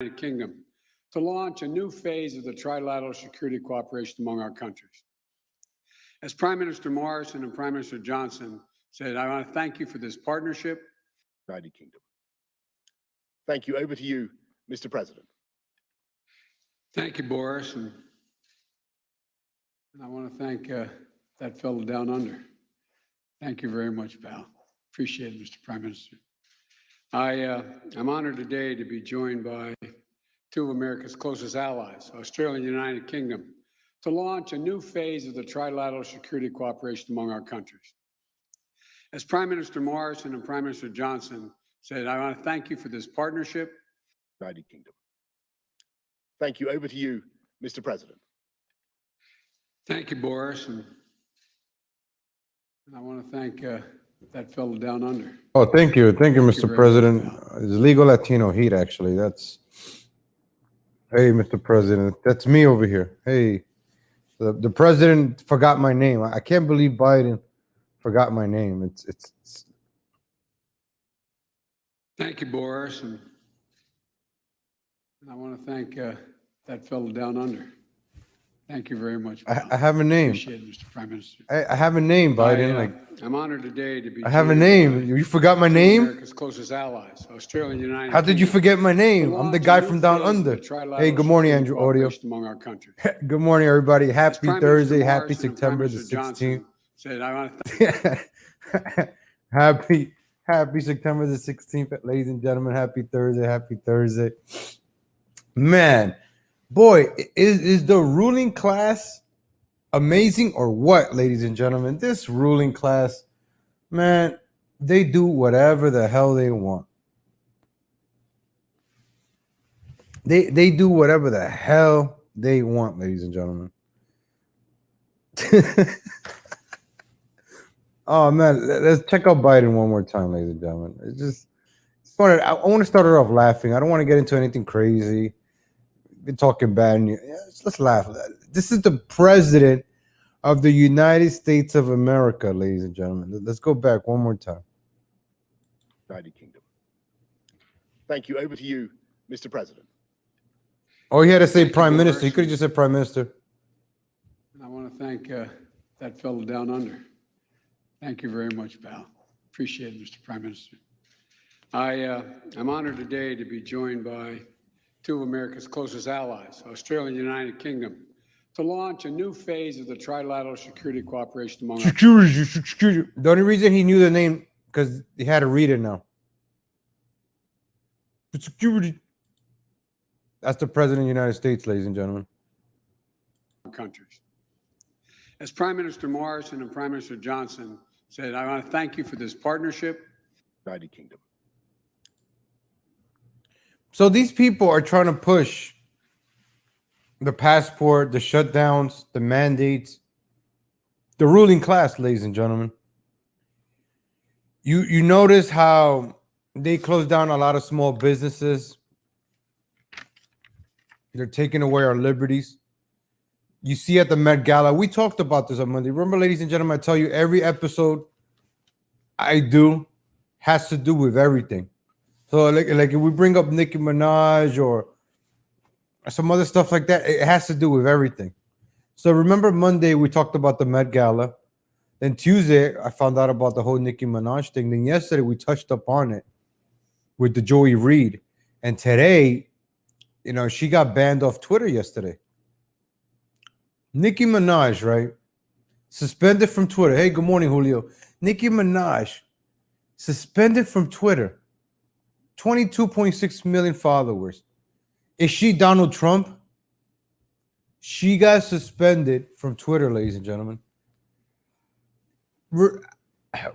United Kingdom to launch a new phase of the trilateral security cooperation among our countries. As Prime Minister Morrison and Prime Minister Johnson said, I want to thank you for this partnership. United Kingdom. Thank you. Over to you, Mr. President. Thank you, Boris. And I want to thank that fellow down under. Thank you very much, pal. Appreciate it, Mr. Prime Minister. I'm honored today to be joined by two of America's closest allies, Australia and the United Kingdom, to launch a new phase of the trilateral security cooperation among our countries. As Prime Minister Morrison and Prime Minister Johnson said, I want to thank you for this partnership. United Kingdom. Thank you. Over to you, Mr. President. Thank you, Boris. And I want to thank that fellow down under. Oh, thank you. Thank you, Mr. President. Much, It's legal Latino heat, actually. That's, hey, Mr. President, that's me over here. Hey, the president forgot my name. I can't believe Biden forgot my name. It's Thank you, Boris. And I want to thank that fellow down under. Thank you very much. I have a name. Appreciate it, Mr. Prime Minister. I have a name, Biden. I'm honored today to be. I have a name. You forgot my name? America's closest allies, Australia and the United How did you Kingdom, forget my name? to I'm the launch guy a new from down phase of under. the trilateral Hey, good morning, security Andrew Audio. cooperation among our countries. Good morning, everybody. Happy Prime Thursday. Minister Happy Morrison and September Prime the Minister Johnson 16th. said, I want to Happy September the 16th, ladies and gentlemen. Happy Thursday. Man, boy, is the ruling class amazing or what, ladies and gentlemen? This ruling class, man, they do whatever the hell they want. They do whatever the hell they want, ladies and gentlemen. Oh man, let's check out Biden one more time, ladies and gentlemen. It's just funny. I want to start it off laughing. I don't want to get into anything crazy. Been talking bad. Let's laugh. This is the president of the United States of America, ladies and gentlemen. Let's go back one more time. United Kingdom. Thank you. Over to you, Mr. President. Oh, he had to say Thank you, Prime Boris. Minister. He could have just said Prime Minister. And I want to thank that fellow down under. Thank you very much, pal. Appreciate it, Mr. Prime Minister. I'm honored today to be joined by two of America's closest allies, Australia and the United Kingdom, to launch a new phase of the trilateral security cooperation among our Security. The only reason he knew the name because he had to read it now. Security. That's the president of the United States, ladies and gentlemen. countries. As Prime Minister Morrison and Prime Minister Johnson said, I want to thank you for this partnership. United Kingdom. So these people are trying to push the passport, the shutdowns, the mandates, the ruling class, ladies and gentlemen. You notice how they closed down a lot of small businesses. They're taking away our liberties. You see at the Met Gala, we talked about this on Monday. Remember, ladies and gentlemen, I tell you every episode I do has to do with everything. So like if we bring up Nicki Minaj or some other stuff like that, it has to do with everything. So remember Monday we talked about the Met Gala. Then Tuesday I found out about the whole Nicki Minaj thing. Then yesterday we touched up on it with the Joey Reid. And today, she got banned off Twitter yesterday. Nicki Minaj, right? Suspended from Twitter. Hey, good morning, Julio. Nicki Minaj suspended from Twitter. 22.6 million followers. Is she Donald Trump? She got suspended from Twitter, ladies and gentlemen.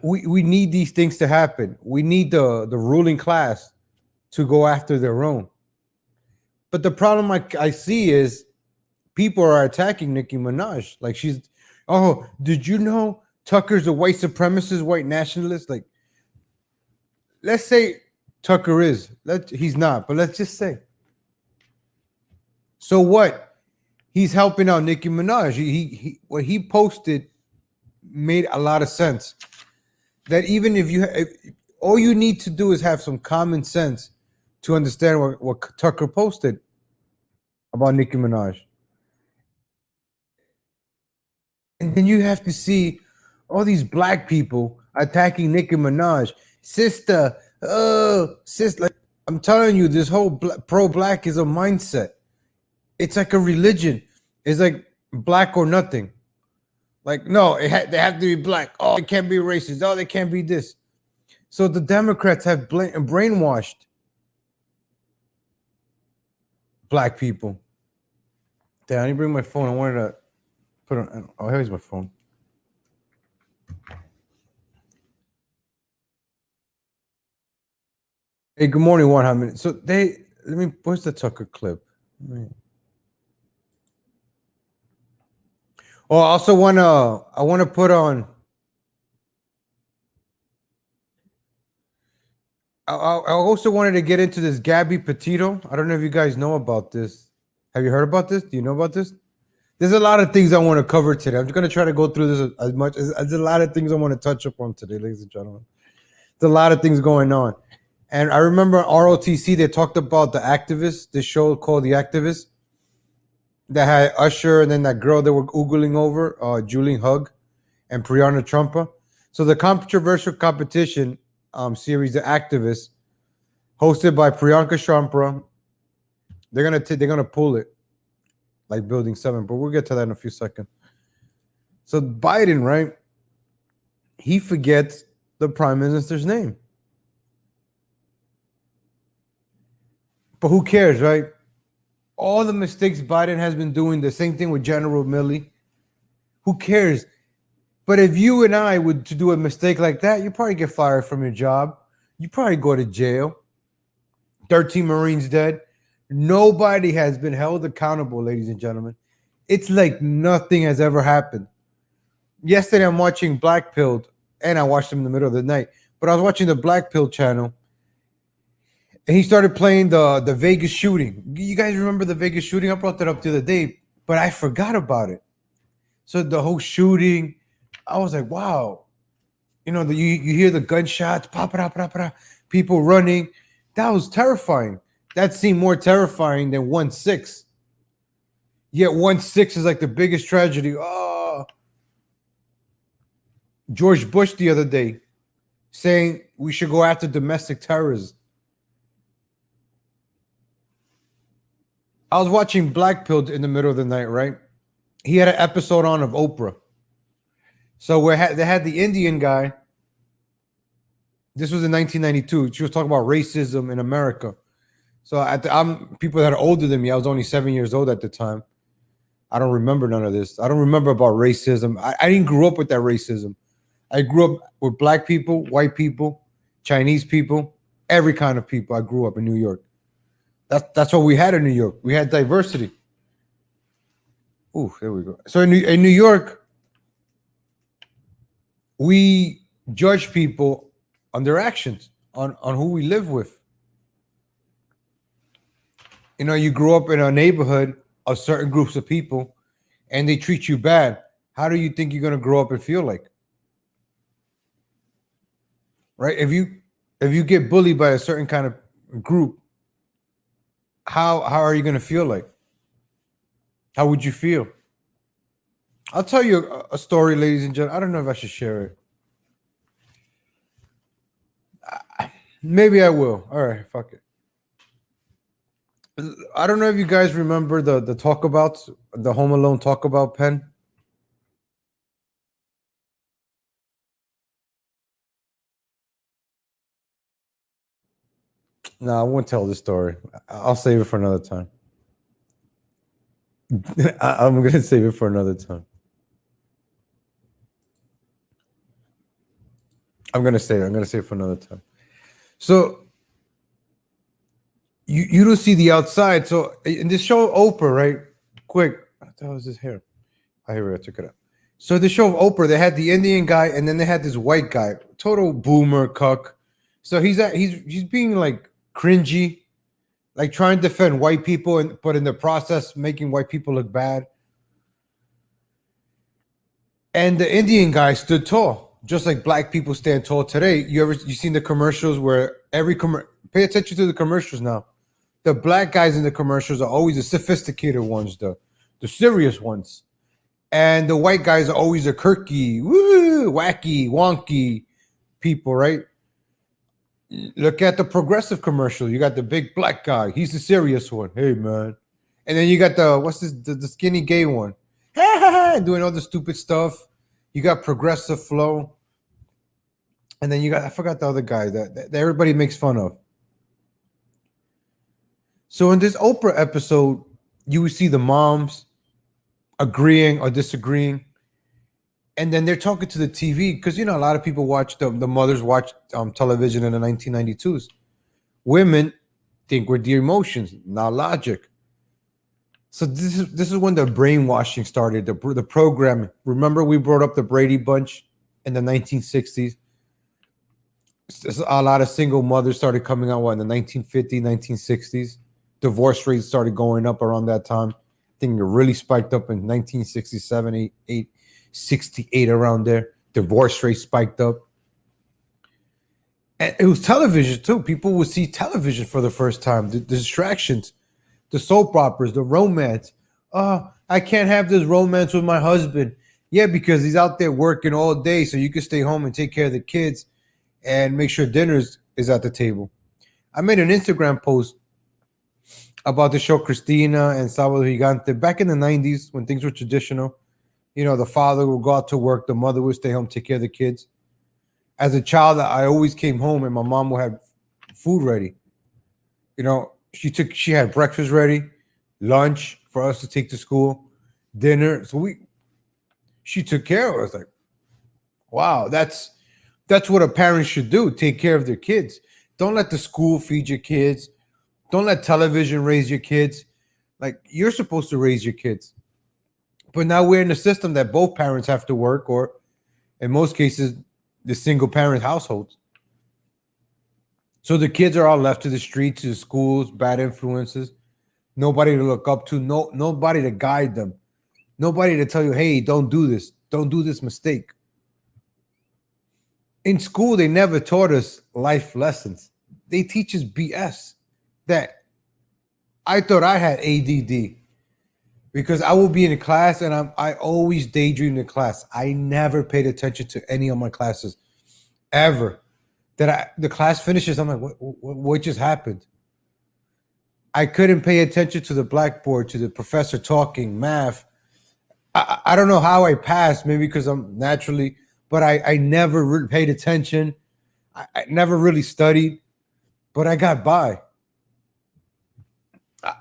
We need these things to happen. We need the ruling class to go after their own. But the problem I see is people are attacking Nicki Minaj. Like did you know Tucker's a white supremacist, white nationalist? Like, let's say Tucker is. He's not, but let's just say. So what? He's helping out Nicki Minaj. What he posted made a lot of sense. That even if all you need to do is have some common sense to understand what Tucker posted about Nicki Minaj. And then you have to see all these black people attacking Nicki Minaj. Sister, oh, sister. Like, I'm telling you, this whole pro-black is a mindset. It's like a religion. It's like black or nothing. Like, no, they have to be black. Oh, they can't be racist. Oh, they can't be this. So the Democrats have brainwashed black people. Damn, I didn't bring my phone. I wanted to put on. Oh, here's my phone. Hey, good morning, 100. So where's the Tucker clip? Oh, I also I want to put on. I also wanted to get into this Gabby Petito. I don't know if you guys know about this. Have you heard about this? Do you know about this? There's a lot of things I want to cover today. I'm just going to try to go through this as much as there's a lot of things I want to touch upon today, ladies and gentlemen. There's a lot of things going on. And I remember ROTC, they talked about the activists, this show called The Activist, that had Usher and then that girl they were Googling over, Julie Hugg and Priyanka Trumpa. So the controversial competition series, The Activist, hosted by Priyanka Chopra, they're gonna pull it like Building 7, but we'll get to that in a few seconds. So Biden, right? He forgets the prime minister's name. But who cares, right? All the mistakes Biden has been doing, the same thing with General Milley. Who cares? But if you and I would to do a mistake like that, you probably get fired from your job. You probably go to jail. 13 Marines dead. Nobody has been held accountable, ladies and gentlemen. It's like nothing has ever happened. Yesterday, I'm watching Black Pilled, and I watched them in the middle of the night. But I was watching the Black Pill channel, and he started playing the Vegas shooting. You guys remember the Vegas shooting? I brought that up the other day, but I forgot about it. So the whole shooting, I was like, wow. You know, you hear the gunshots, people running. That was terrifying. That seemed more terrifying than 1-6. Yet 1-6 is like the biggest tragedy. Oh, George Bush the other day saying we should go after domestic terrorism. I was watching Black Pilled in the middle of the night, right? He had an episode on of Oprah. So they had the Indian guy. This was in 1992. She was talking about racism in America. So I'm people that are older than me. I was only 7 years old at the time. I don't remember none of this. I don't remember about racism. I didn't grow up with that racism. I grew up with black people, white people, Chinese people, every kind of people. I grew up in New York. That's what we had in New York. We had diversity. Ooh, there we go. So in New York, we judge people on their actions, on who we live with. You know, you grew up in a neighborhood of certain groups of people and they treat you bad. How do you think you're going to grow up and feel like? Right? If you get bullied by a certain kind of group, how are you going to feel like? How would you feel? I'll tell you a story, ladies and gentlemen. I don't know if I should share it. Maybe I will. All right, fuck it. I don't know if you guys remember the talkabouts, the Home Alone talkabout pen. No, I won't tell this story. I'll save it for another time. I'm going to save it for another time. I'm going to save it for another time. So you don't see the outside. So in this show, Oprah, right? Quick. What the hell is this here? Oh, here we go. I took it out. So the show of Oprah, they had the Indian guy and then they had this white guy, total boomer cuck. So he's being like cringy, like trying to defend white people, but in the process making white people look bad. And the Indian guy stood tall, just like black people stand tall today. You seen the commercials where pay attention to the commercials now. The black guys in the commercials are always the sophisticated ones, the serious ones. And the white guys are always the quirky, woo, wacky, wonky people, right? Look at the progressive commercial. You got the big black guy. He's the serious one. Hey, man. And then you got the skinny gay one. Doing all the stupid stuff. You got progressive flow. And then you got, I forgot the other guy that everybody makes fun of. So in this Oprah episode, you would see the moms agreeing or disagreeing. And then they're talking to the TV because, you know, a lot of people watch, the mothers watch television in the 1992s. Women think with the emotions, not logic. So this is when the brainwashing started, the programming. Remember, we brought up the Brady Bunch in the 1960s. A lot of single mothers started coming out in the 1950s, 1960s. Divorce rates started going up around that time. I think it really spiked up in 1967, 68, around there. Divorce rate spiked up. And it was television too. People would see television for the first time. The distractions, the soap operas, the romance. Oh, I can't have this romance with my husband. Yeah, because he's out there working all day, so you can stay home and take care of the kids and make sure dinner is at the table. I made an Instagram post about the show Cristina and Sábado Gigante back in the 90s when things were traditional. You know, the father would go out to work, the mother would stay home, take care of the kids. As a child, I always came home and my mom would have food ready. You know, she had breakfast ready, lunch for us to take to school, dinner. So she took care of us. Like, wow, that's what a parent should do. Take care of their kids. Don't let the school feed your kids. Don't let television raise your kids. Like, you're supposed to raise your kids. But now we're in a system that both parents have to work, or in most cases, the single parent households. So the kids are all left to the streets, to the schools, bad influences, nobody to look up to, nobody to guide them, nobody to tell you, hey, don't do this mistake. In school, they never taught us life lessons. They teach us BS that I thought I had ADD because I will be in a class and I always daydream in class. I never paid attention to any of my classes ever. The class finishes, I'm like, what just happened? I couldn't pay attention to the blackboard, to the professor talking, math. I don't know how I passed, maybe because I'm naturally, but I never paid attention. I never really studied, but I got by.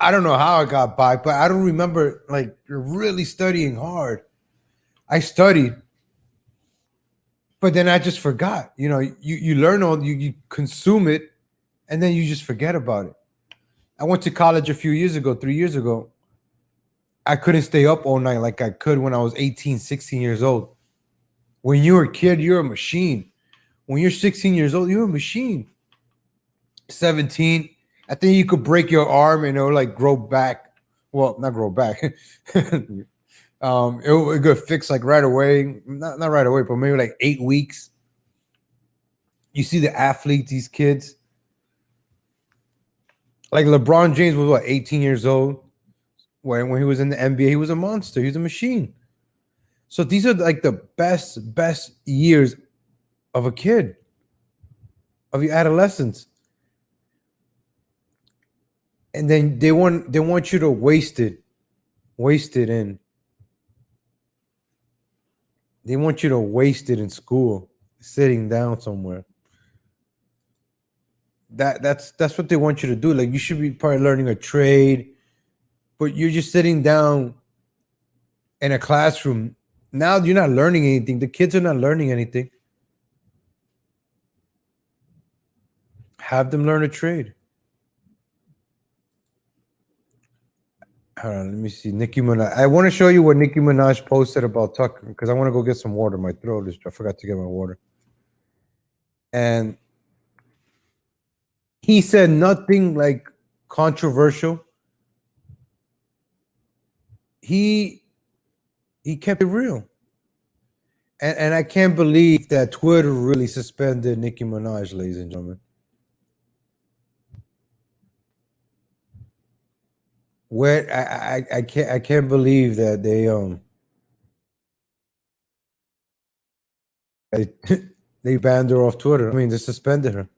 I don't know how I got by, but I don't remember like really studying hard. I studied, but then I just forgot. You know, you learn you consume it, and then you just forget about it. I went to college a few years ago, 3 years ago. I couldn't stay up all night like I could when I was 18, 16 years old. When you're a kid, you're a machine. When you're 16 years old, you're a machine. 17, I think you could break your arm and it'll like grow back. Well, not grow back. It could fix like right away. Not right away, but maybe like 8 weeks. You see the athletes, these kids. Like LeBron James was what, 18 years old? When he was in the NBA, he was a monster. He was a machine. So these are like the best years of a kid, of your adolescence. And then they want you to waste it in. They want you to waste it in school, sitting down somewhere. That's what they want you to do. Like, you should be probably learning a trade, but you're just sitting down in a classroom. Now you're not learning anything. The kids are not learning anything. Have them learn a trade. Hold on, let me see. Nicki Minaj. I want to show you what Nicki Minaj posted about Tucker because I want to go get some water. My throat is, I forgot to get my water. And he said nothing like controversial. He kept it real. And I can't believe that Twitter really suspended Nicki Minaj, ladies and gentlemen. Where I can't believe that they banned her off Twitter. I mean, they suspended her.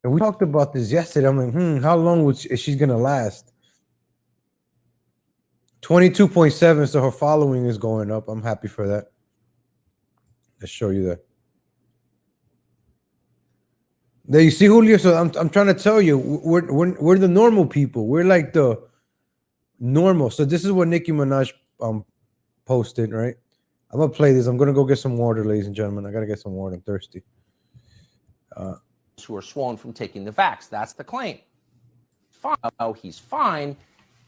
And we talked about this yesterday. I'm like, how long is she gonna last? 22.7, so her following is going up. I'm happy for that. Let's show you that. There you see, Julio. So I'm trying to tell you, we're the normal people. We're like the normal. So this is what Nicki Minaj posted, right? I'm gonna play this. I'm gonna go get some water, ladies and gentlemen. I gotta get some water. I'm thirsty. Who are swollen from taking the vax. That's the claim. Fine. Oh, he's fine.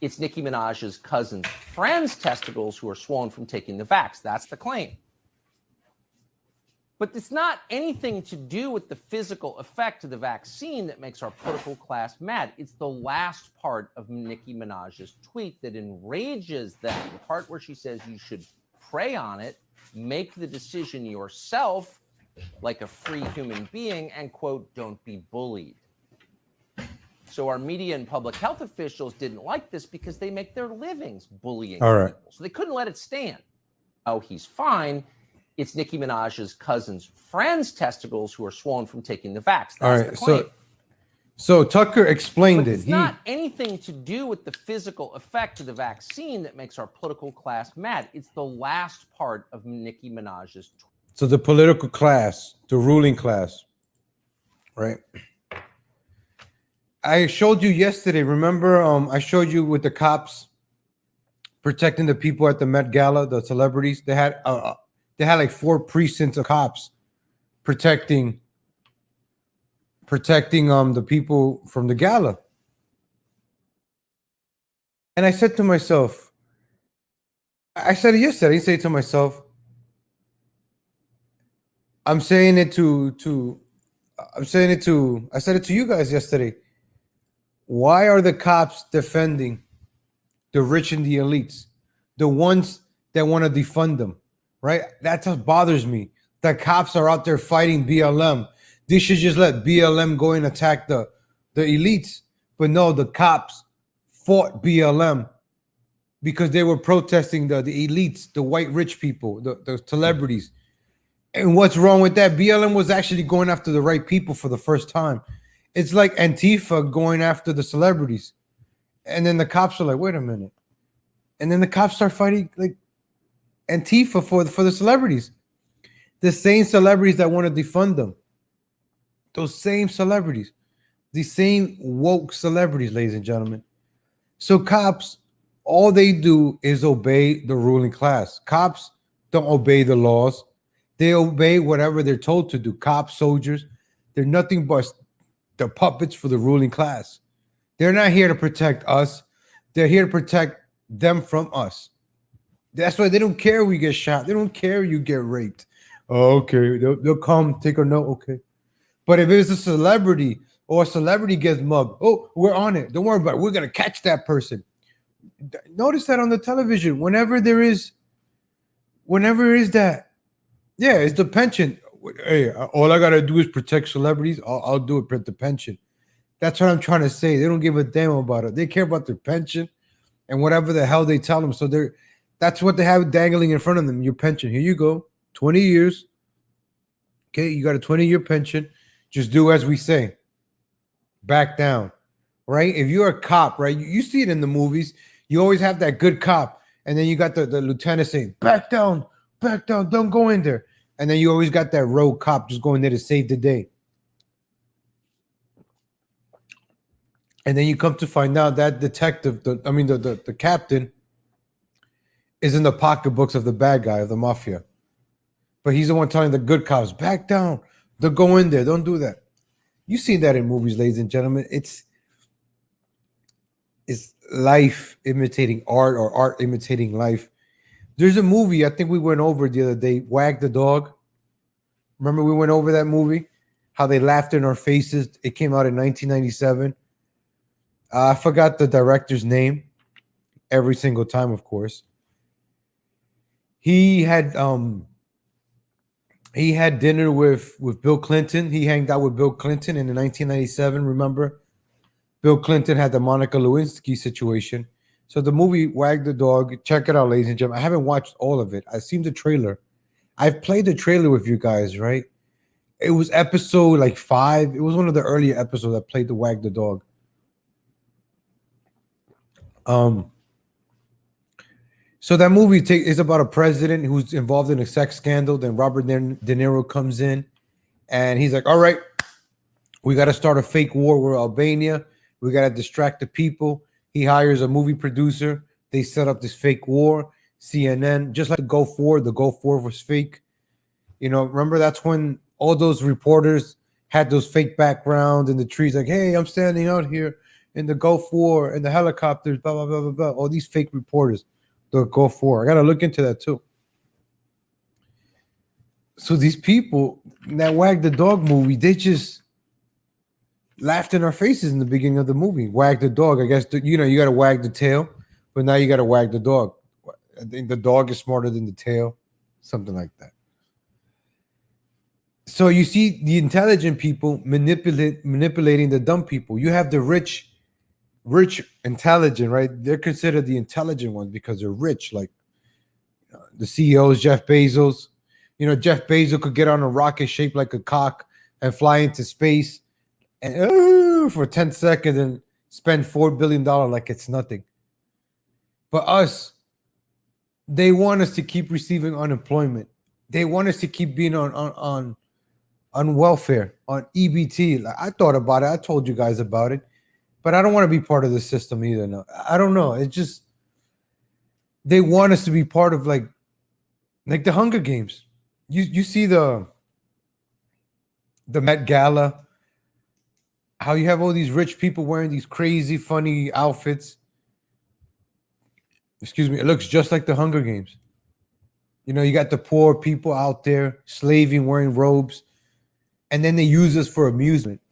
It's Nicki Minaj's cousin's friend's testicles who are swollen from taking the vax. That's the claim. But it's not anything to do with the physical effect of the vaccine that makes our political class mad. It's the last part of Nicki Minaj's tweet that enrages them. The part where she says you should pray on it, make the decision yourself like a free human being, and quote, don't be bullied. So our media and public health officials didn't like this because they make their livings bullying people. So they couldn't let it stand. Oh, he's fine. It's Nicki Minaj's cousin's friend's testicles who are swollen from taking the vax. That's the claim. So Tucker explained it. It's not anything to do with the physical effect of the vaccine that makes our political class mad. It's the last part of Nicki Minaj's tweet. So the political class, the ruling class, right? I showed you yesterday. Remember, I showed you with the cops protecting the people at the Met Gala, the celebrities. They had like 4 precincts of cops protecting the people from the gala. And I said to myself, I said it yesterday. I didn't say it to myself. I said it to you guys yesterday. Why are the cops defending the rich and the elites, the ones that want to defund them, right? That's what bothers me. The cops are out there fighting BLM. They should just let BLM go and attack the elites. But no, the cops fought BLM because they were protesting the elites, the white rich people, the celebrities. And what's wrong with that? BLM was actually going after the right people for the first time. It's like Antifa going after the celebrities. And then the cops are like, wait a minute. And then the cops start fighting like Antifa for the celebrities. The same celebrities that want to defund them. Those same celebrities. The same woke celebrities, ladies and gentlemen. So cops, all they do is obey the ruling class. Cops don't obey the laws. They obey whatever they're told to do. Cops, soldiers, they're nothing but the puppets for the ruling class. They're not here to protect us. They're here to protect them from us. That's why they don't care we get shot. They don't care you get raped. Oh, okay, they'll come take a note. Okay. But if it's a celebrity or a celebrity gets mugged, oh, we're on it. Don't worry about it. We're going to catch that person. Notice that on the television. Whenever there is that, yeah, it's the pension. Hey, all I got to do is protect celebrities. I'll do it for the pension. That's what I'm trying to say. They don't give a damn about it. They care about their pension and whatever the hell they tell them. So that's what they have dangling in front of them. Your pension. Here you go. 20 years. Okay, you got a 20-year pension. Just do as we say. Back down. Right? If you're a cop, right? You see it in the movies. You always have that good cop. And then you got the lieutenant saying, back down, don't go in there. And then you always got that rogue cop just going there to save the day. And then you come to find out that detective, the captain, is in the pocketbooks of the bad guy, of the mafia. But he's the one telling the good cops, back down. Don't go in there. Don't do that. You see that in movies, ladies and gentlemen. It's life imitating art or art imitating life. There's a movie I think we went over the other day, Wag the Dog. Remember we went over that movie? How they laughed in our faces. It came out in 1997. I forgot the director's name every single time, of course. He had dinner with Bill Clinton. He hanged out with Bill Clinton in 1997, remember? Bill Clinton had the Monica Lewinsky situation. So the movie Wag the Dog, check it out, ladies and gentlemen. I haven't watched all of it. I've seen the trailer. I've played the trailer with you guys, right? It was episode like 5. It was one of the earlier episodes that played the Wag the Dog. So that movie is about a president who's involved in a sex scandal. Then Robert De Niro comes in, and he's like, "All right, we got to start a fake war with Albania. We got to distract the people." He hires a movie producer. They set up this fake war. CNN, just like the Gulf War. The Gulf War was fake. Remember that's when all those reporters had those fake backgrounds in the trees, like, "Hey, I'm standing out here in the Gulf War and the helicopters, blah, blah, blah, blah, blah." All these fake reporters, the Gulf War. I got to look into that too. So these people, in that Wag the Dog movie, they just laughed in our faces in the beginning of the movie. Wag the dog. I guess, you got to wag the tail, but now you got to wag the dog. I think the dog is smarter than the tail, something like that. So you see the intelligent people manipulating the dumb people. You have the rich, intelligent, right? They're considered the intelligent ones because they're rich. Like the CEO is Jeff Bezos. Jeff Bezos could get on a rocket shaped like a cock and fly into space and for 10 seconds and spend $4 billion like it's nothing. But us, they want us to keep receiving unemployment. They want us to keep being on welfare, on EBT. Like, I thought about it. I told you guys about it. But I don't want to be part of the system either. No, I don't know. It's just they want us to be part of like the Hunger Games. You see the Met Gala, how you have all these rich people wearing these crazy, funny outfits. Excuse me. It looks just like the Hunger Games. You got the poor people out there slaving, wearing robes, and then they use us for amusement.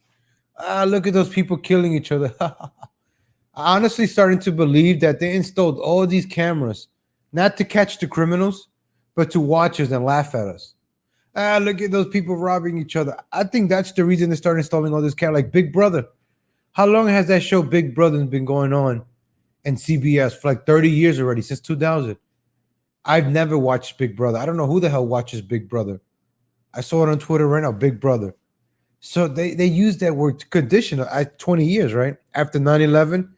Look at those people killing each other. I honestly starting to believe that they installed all these cameras, not to catch the criminals, but to watch us and laugh at us. Look at those people robbing each other. I think that's the reason they started installing all this camera, like Big Brother. How long has that show Big Brother been going on in CBS? For like 30 years already, since 2000. I've never watched Big Brother. I don't know who the hell watches Big Brother. I saw it on Twitter right now, Big Brother. So they use that word to condition 20 years, right? After 9/11,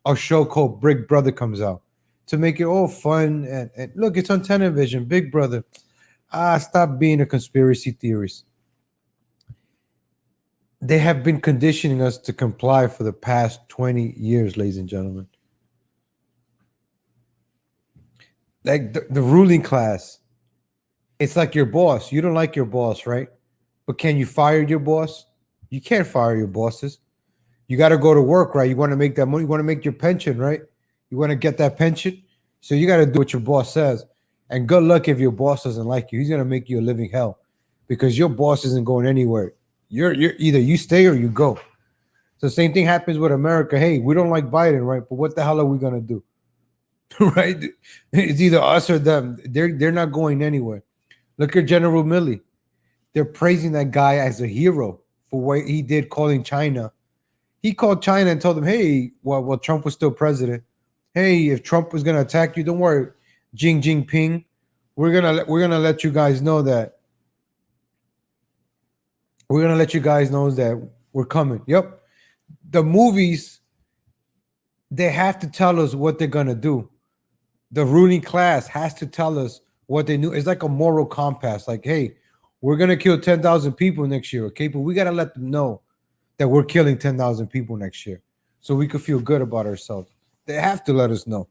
a show called Big Brother comes out to make it all fun. And look, it's on television, Big Brother. Stop being a conspiracy theorist. They have been conditioning us to comply for the past 20 years, ladies and gentlemen. Like the ruling class, it's like your boss. You don't like your boss, right? But can you fire your boss? You can't fire your bosses. You got to go to work, right? You want to make that money. You want to make your pension, right? You want to get that pension. So you got to do what your boss says. And good luck if your boss doesn't like you. He's going to make you a living hell because your boss isn't going anywhere. You're either you stay or you go. So the same thing happens with America. Hey, we don't like Biden, right? But what the hell are we going to do? Right? It's either us or them. They're not going anywhere. Look at General Milley. They're praising that guy as a hero for what he did calling China. He called China and told them, hey, while Trump was still president, hey, if Trump was going to attack you, don't worry, Xi Jinping, we're gonna let you guys know that we're coming. Yep. The movies, they have to tell us what they're gonna do. The ruling class has to tell us what they knew. It's like a moral compass. Like, hey, we're gonna kill 10,000 people next year, okay? But we gotta let them know that we're killing 10,000 people next year, so we could feel good about ourselves. They have to let us know.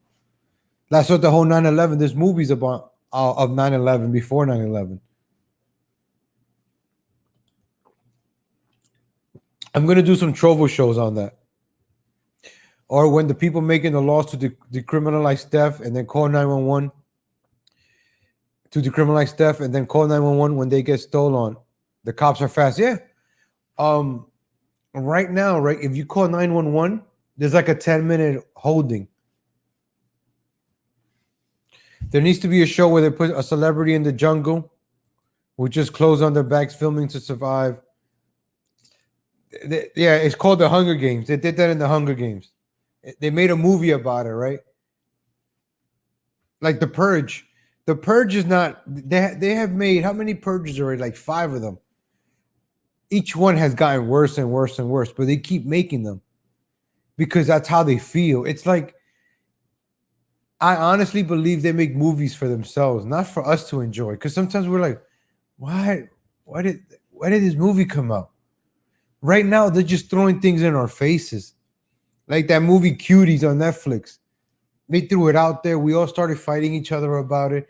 That's what the whole 9/11. This movie's about of 9/11, before 9/11. I'm gonna do some Trovo shows on that. Or when the people making the laws to decriminalize theft and then call 911 to decriminalize theft and then call 911 when they get stolen. The cops are fast. Yeah. Right now, right, if you call 911, there's like a 10-minute holding. There needs to be a show where they put a celebrity in the jungle with just clothes on their backs, filming to survive. Yeah, it's called The Hunger Games. They did that in The Hunger Games. They made a movie about it, right? Like The Purge. The Purge is not. They have made how many purges already? Like 5 of them. Each one has gotten worse and worse and worse, but they keep making them because that's how they feel. It's like I honestly believe they make movies for themselves, not for us to enjoy. Because sometimes we're like, why did this movie come out? Right now, they're just throwing things in our faces. Like that movie Cuties on Netflix. They threw it out there. We all started fighting each other about it.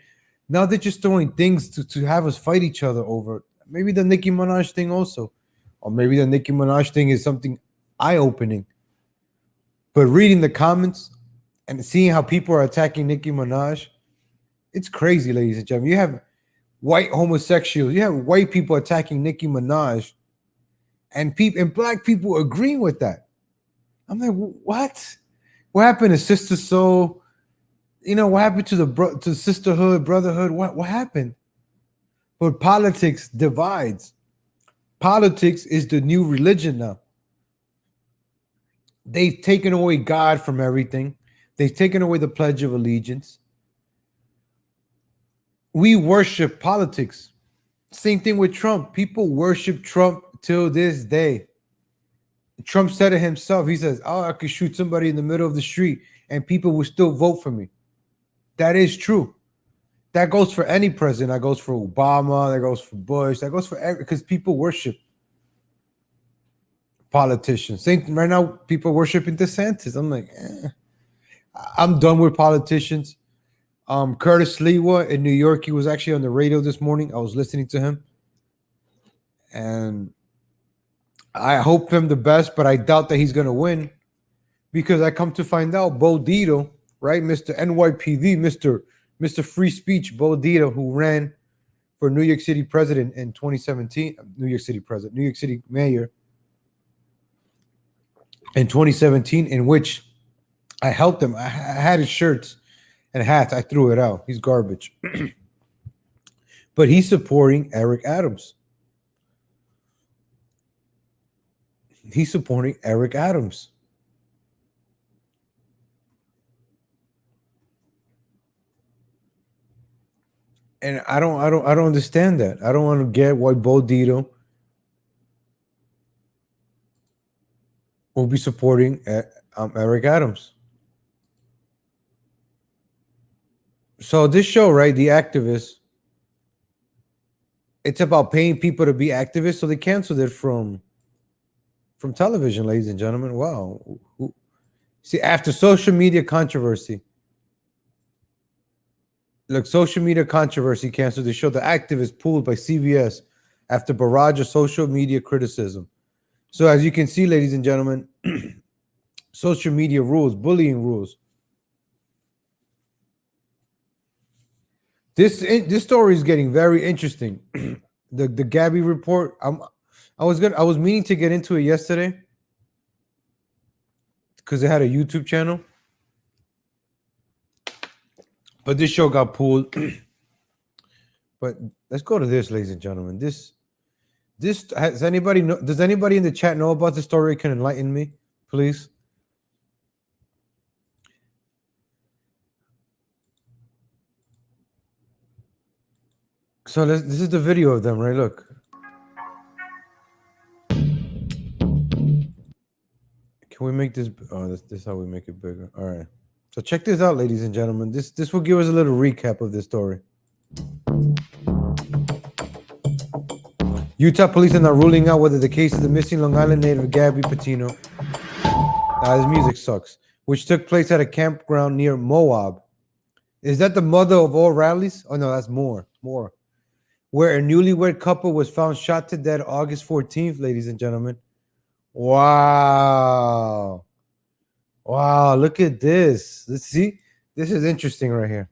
Now they're just throwing things to have us fight each other over. Maybe the Nicki Minaj thing also. Or maybe the Nicki Minaj thing is something eye-opening. But reading the comments and seeing how people are attacking Nicki Minaj, it's crazy, ladies and gentlemen. You have white homosexuals. You have white people attacking Nicki Minaj. And black people agreeing with that. I'm like, what? What happened to Sister Soul? You know, what happened to sisterhood, brotherhood? What happened? But politics divides. Politics is the new religion now. They've taken away God from everything. They've taken away the Pledge of Allegiance. We worship politics. Same thing with Trump. People worship Trump till this day. Trump said it himself. He says, oh, I could shoot somebody in the middle of the street and people will still vote for me. That is true. That goes for any president. That goes for Obama. That goes for Bush. That goes for because people worship politicians. Same thing right now, people worshiping DeSantis. I'm like, I'm done with politicians. Curtis Lewa in New York, he was actually on the radio this morning. I was listening to him. And I hope him the best, but I doubt that he's going to win because I come to find out Bo Dietl, right, Mr. NYPD, Mr. Free Speech, Bo Dietl, who ran for New York City president in 2017, New York City mayor in 2017, in which I helped him. I had his shirts and hats. I threw it out. He's garbage. But he's supporting Eric Adams. He's supporting Eric Adams. And I don't understand that. I don't want to get why Bo Dietl will be supporting Eric Adams. So this show, right, The Activist, it's about paying people to be activists, so they canceled it from television, ladies and gentlemen. Wow. See, after social media controversy, look, social media controversy canceled the show. The Activist pulled by CBS after barrage of social media criticism. So as you can see, ladies and gentlemen, social media rules, bullying rules. This story is getting very interesting. The Gabby report. I was meaning to get into it yesterday because they had a YouTube channel, but this show got pulled. But let's go to this, ladies and gentlemen. Does anybody in the chat know about the story? Can enlighten me, please? So this is the video of them, right? Look. Can we make this? Oh, this is how we make it bigger. All right. So check this out, ladies and gentlemen. This will give us a little recap of this story. Utah police are now ruling out whether the case of the missing Long Island native Gabby Petito, his music sucks, which took place at a campground near Moab. Is that the mother of all rallies? Oh no, that's more. Where a newlywed couple was found shot to death August 14th, ladies and gentlemen. Wow. Look at this. Let's see. This is interesting right here.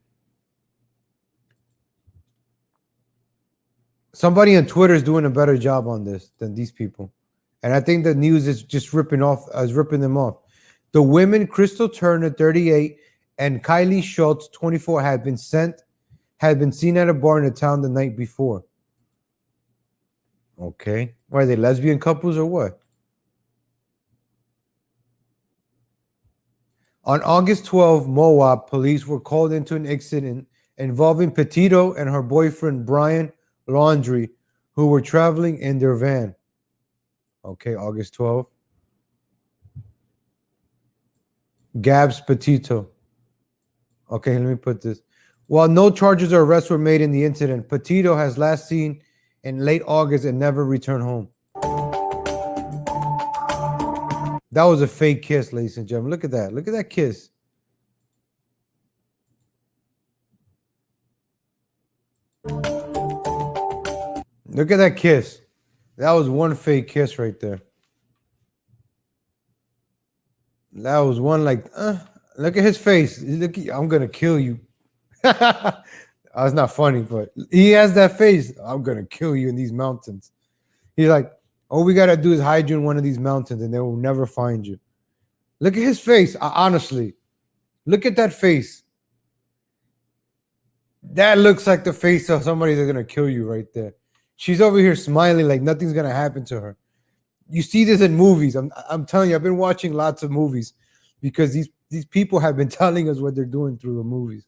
Somebody on Twitter is doing a better job on this than these people. And I think the news is just ripping them off. The women, Crystal Turner, 38, and Kylie Schultz, 24, had been seen at a bar in the town the night before. Okay. Why are they lesbian couples or what? On August 12, Moab police were called into an incident involving Petito and her boyfriend Brian Laundrie, who were traveling in their van. Okay, August 12th. Gabs Petito. Okay, let me put this. While no charges or arrests were made in the incident, Petito has last seen in late August and never returned home. That was a fake kiss, ladies and gentlemen. Look at that. Look at that kiss. Look at that kiss. That was one fake kiss right there. That was one like, look at his face. Look, I'm gonna kill you. That's not funny, but he has that face. I'm gonna kill you in these mountains. He's like, all we gotta do is hide you in one of these mountains, and they will never find you. Look at his face. Honestly, look at that face. That looks like the face of somebody that's gonna kill you right there. She's over here smiling like nothing's gonna happen to her. You see this in movies. I'm telling you, I've been watching lots of movies because these people have been telling us what they're doing through the movies.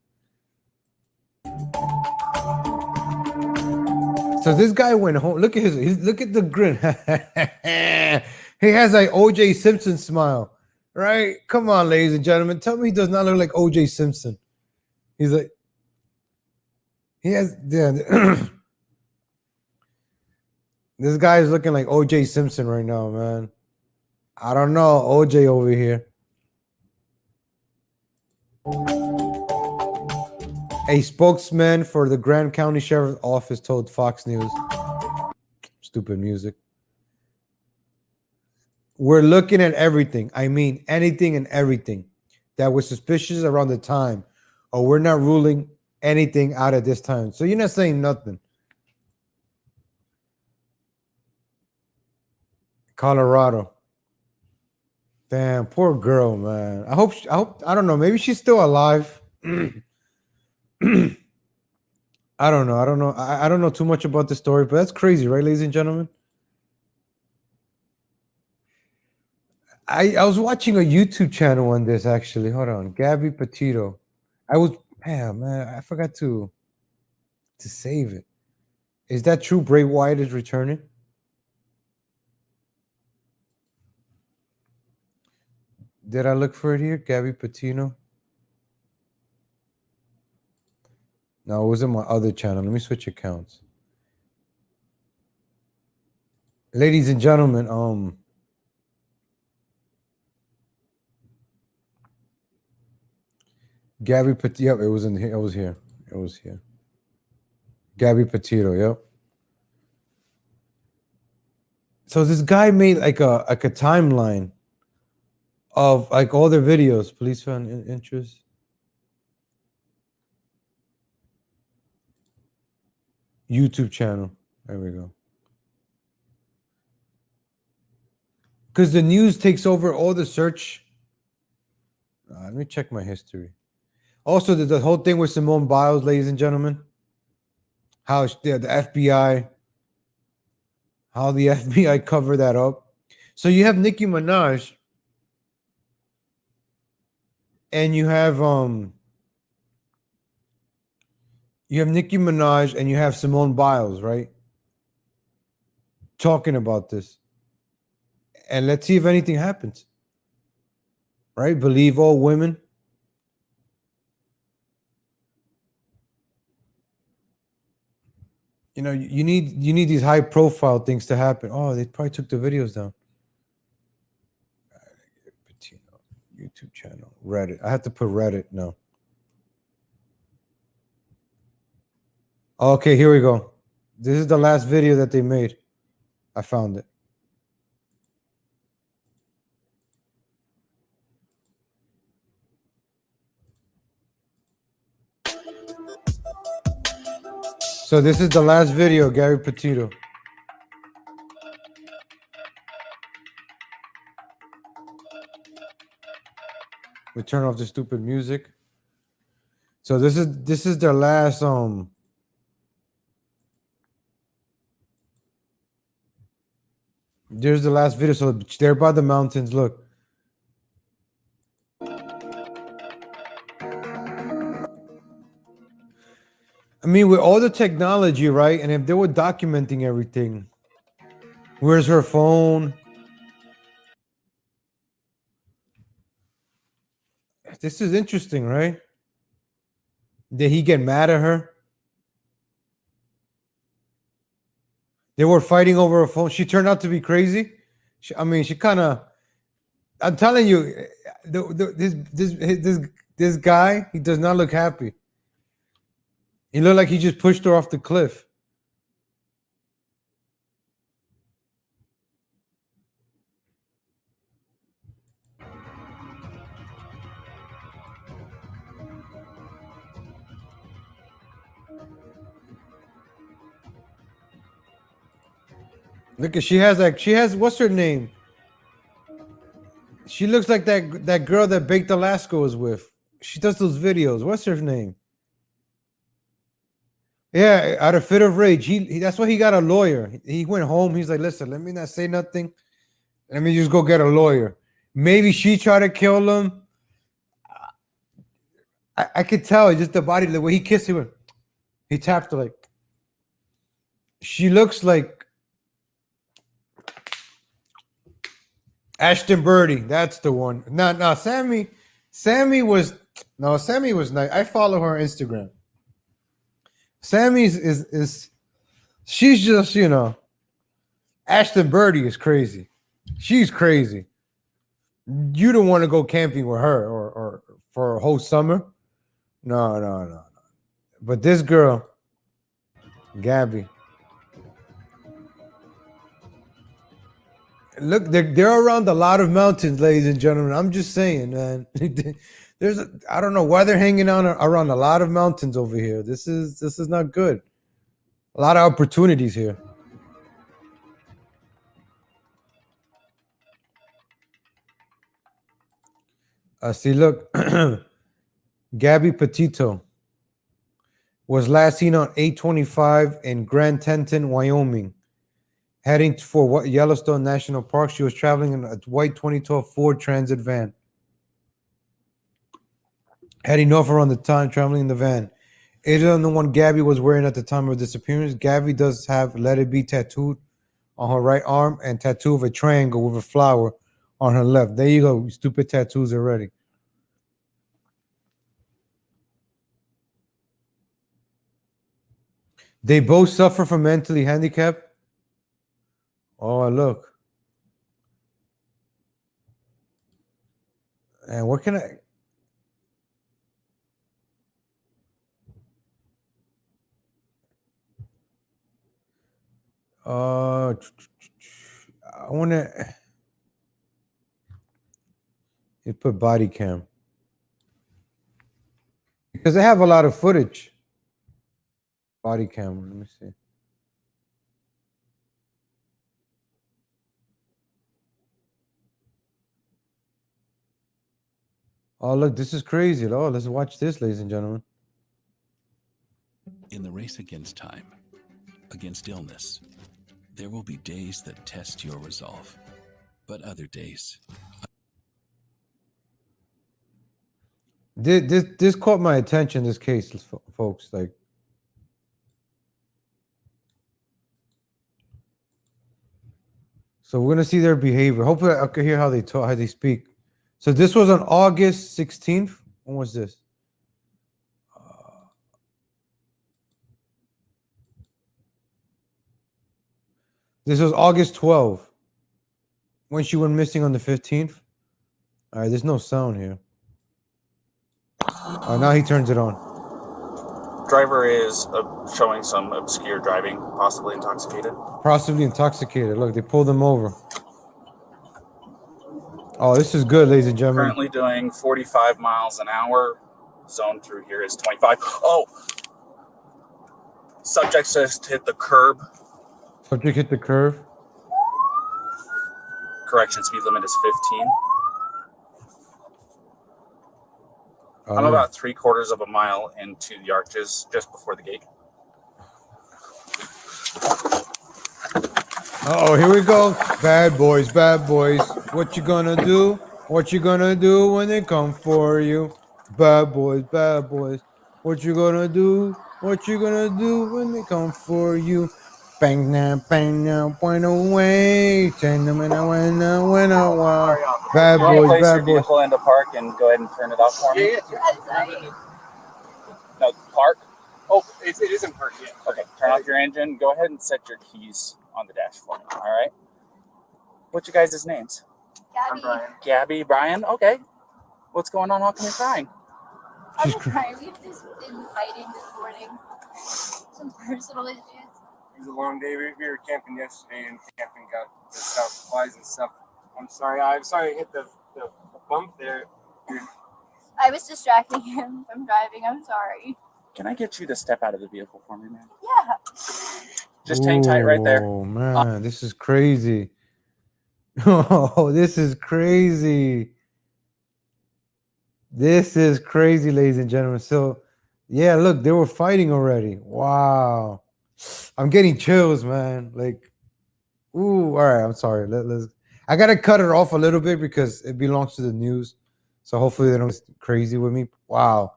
So this guy went home. Look at look at the grin. He has like OJ Simpson smile, right? Come on, ladies and gentlemen. Tell me he does not look like OJ Simpson. He's like, he has, yeah. This guy is looking like OJ Simpson right now, man. I don't know. OJ over here. A spokesman for the Grant County Sheriff's Office told Fox News. Stupid music. We're looking at everything. I mean, anything and everything that was suspicious around the time, or we're not ruling anything out at this time. So you're not saying nothing. Colorado. Damn, poor girl, man. I hope, I don't know. Maybe she's still alive. I don't know. I don't know too much about the story, but that's crazy, right, ladies and gentlemen? I was watching a YouTube channel on this, actually. Hold on. Gabby Petito. Man, I forgot to save it. Is that true? Bray Wyatt is returning? Did I look for it here? Gabby Petito? No, it was in my other channel. Let me switch accounts. Ladies and gentlemen, Gabby Petito. Yep, it was in here. It was here. It was here. Gabby Petito. Yep. So this guy made like a timeline of like all their videos. Police found interest. YouTube channel. There we go. Because the news takes over all the search. Let me check my history. Also, the whole thing with Simone Biles, ladies and gentlemen. How the FBI, how the FBI covered that up. So you have Nicki Minaj, and you have Nicki Minaj and you have Simone Biles, right? Talking about this. And let's see if anything happens. Right? Believe all women. You know, you need these high profile things to happen. Oh, they probably took the videos down. YouTube channel. Reddit. I have to put Reddit. No. Okay, here we go. This is the last video that they made. I found it. So this is the last video, Gary Petito. We turn off the stupid music. So this is their last There's the last video. So they're by the mountains. Look. mean, with all the technology, right? And if they were documenting everything, where's her phone? This is interesting, right? Did he get mad at her? They were fighting over a phone. She turned out to be crazy. She kind of. I'm telling you, this guy, he does not look happy. He looked like he just pushed her off the cliff. Look at she has what's her name? She looks like that girl that Baked Alaska was with. She does those videos. What's her name? Yeah, out of fit of rage. He that's why he got a lawyer. He went home. He's like, listen, let me not say nothing. Let me just go get a lawyer. Maybe she tried to kill him. I could tell just the body, the way he kissed her. He tapped her like. She looks like Ashton Birdie. That's the one. No, Sammy was nice. I follow her on Instagram. Sammy's is she's just, Ashton Birdie is crazy. She's crazy. You don't want to go camping with her or for a whole summer. No. But this girl, Gabby. Look, they're around a lot of mountains, ladies and gentlemen. I'm just saying, man. I don't know why they're hanging out around a lot of mountains over here. This is not good. A lot of opportunities here. See, look, Gabby Petito was last seen on 825 in Grand Teton, Wyoming, heading for Yellowstone National Park. She was traveling in a white 2012 Ford Transit van. Heading north around the time, traveling in the van. It isn't the one Gabby was wearing at the time of disappearance. Gabby does have Let It Be tattooed on her right arm and tattoo of a triangle with a flower on her left. There you go, stupid tattoos already. They both suffer from mentally handicapped. Oh, look. And what can I... I want to... You put body cam. Because they have a lot of footage. Body cam, let me see. Oh, look, this is crazy. Oh, let's watch this, ladies and gentlemen. In the race against time, against illness, there will be days that test your resolve, but other days. This caught my attention, this case, folks. Like, so we're gonna see their behavior. Hopefully, I can hear how they talk, how they speak. So this was on August 16th. When was this? This was August 12th. When she went missing on the 15th. All right, there's no sound here. Now he turns it on. Driver is showing some obscure driving, possibly intoxicated. Possibly intoxicated. Look, they pulled him over. Oh, this is good, ladies and gentlemen. Currently doing 45 miles an hour. Zone through here is 25. Oh! Subject just hit the curb. Subject hit the curve. Correction, speed limit is 15. I'm Yeah. about 3/4 of a mile into the arches, just before the gate. Oh, here we go. Bad boys, bad boys. What you gonna do? What you gonna do when they come for you? Bad boys, bad boys. What you gonna do? What you gonna do when they come for you? Bang now, point away. Bad You want to boys, place your bad boys. vehicle into park and go ahead and turn it off for me? No, park? Oh, it isn't parked yet. Okay, turn off your engine. Go ahead and set your keys on the dash for me, all right? What's your guys' names? I'm Brian. Gabby, Brian? Okay. What's going on? How come you're crying? She's I'm sorry, we've just been fighting this morning. Some personal issues. It was a long day. We were camping yesterday and camping got the stuff, flies and stuff. I'm sorry I hit the bump there. I was distracting him from driving. I'm sorry. Can I get you to step out of the vehicle for me, man? Yeah. Just hang tight right there. Oh man, this is crazy. Oh, this is crazy. This is crazy, ladies and gentlemen. So, yeah, look, they were fighting already. Wow. I'm getting chills, man. Like, ooh, all right. I'm sorry. Let's. I gotta cut it off a little bit because it belongs to the news. So hopefully they don't get crazy with me. Wow.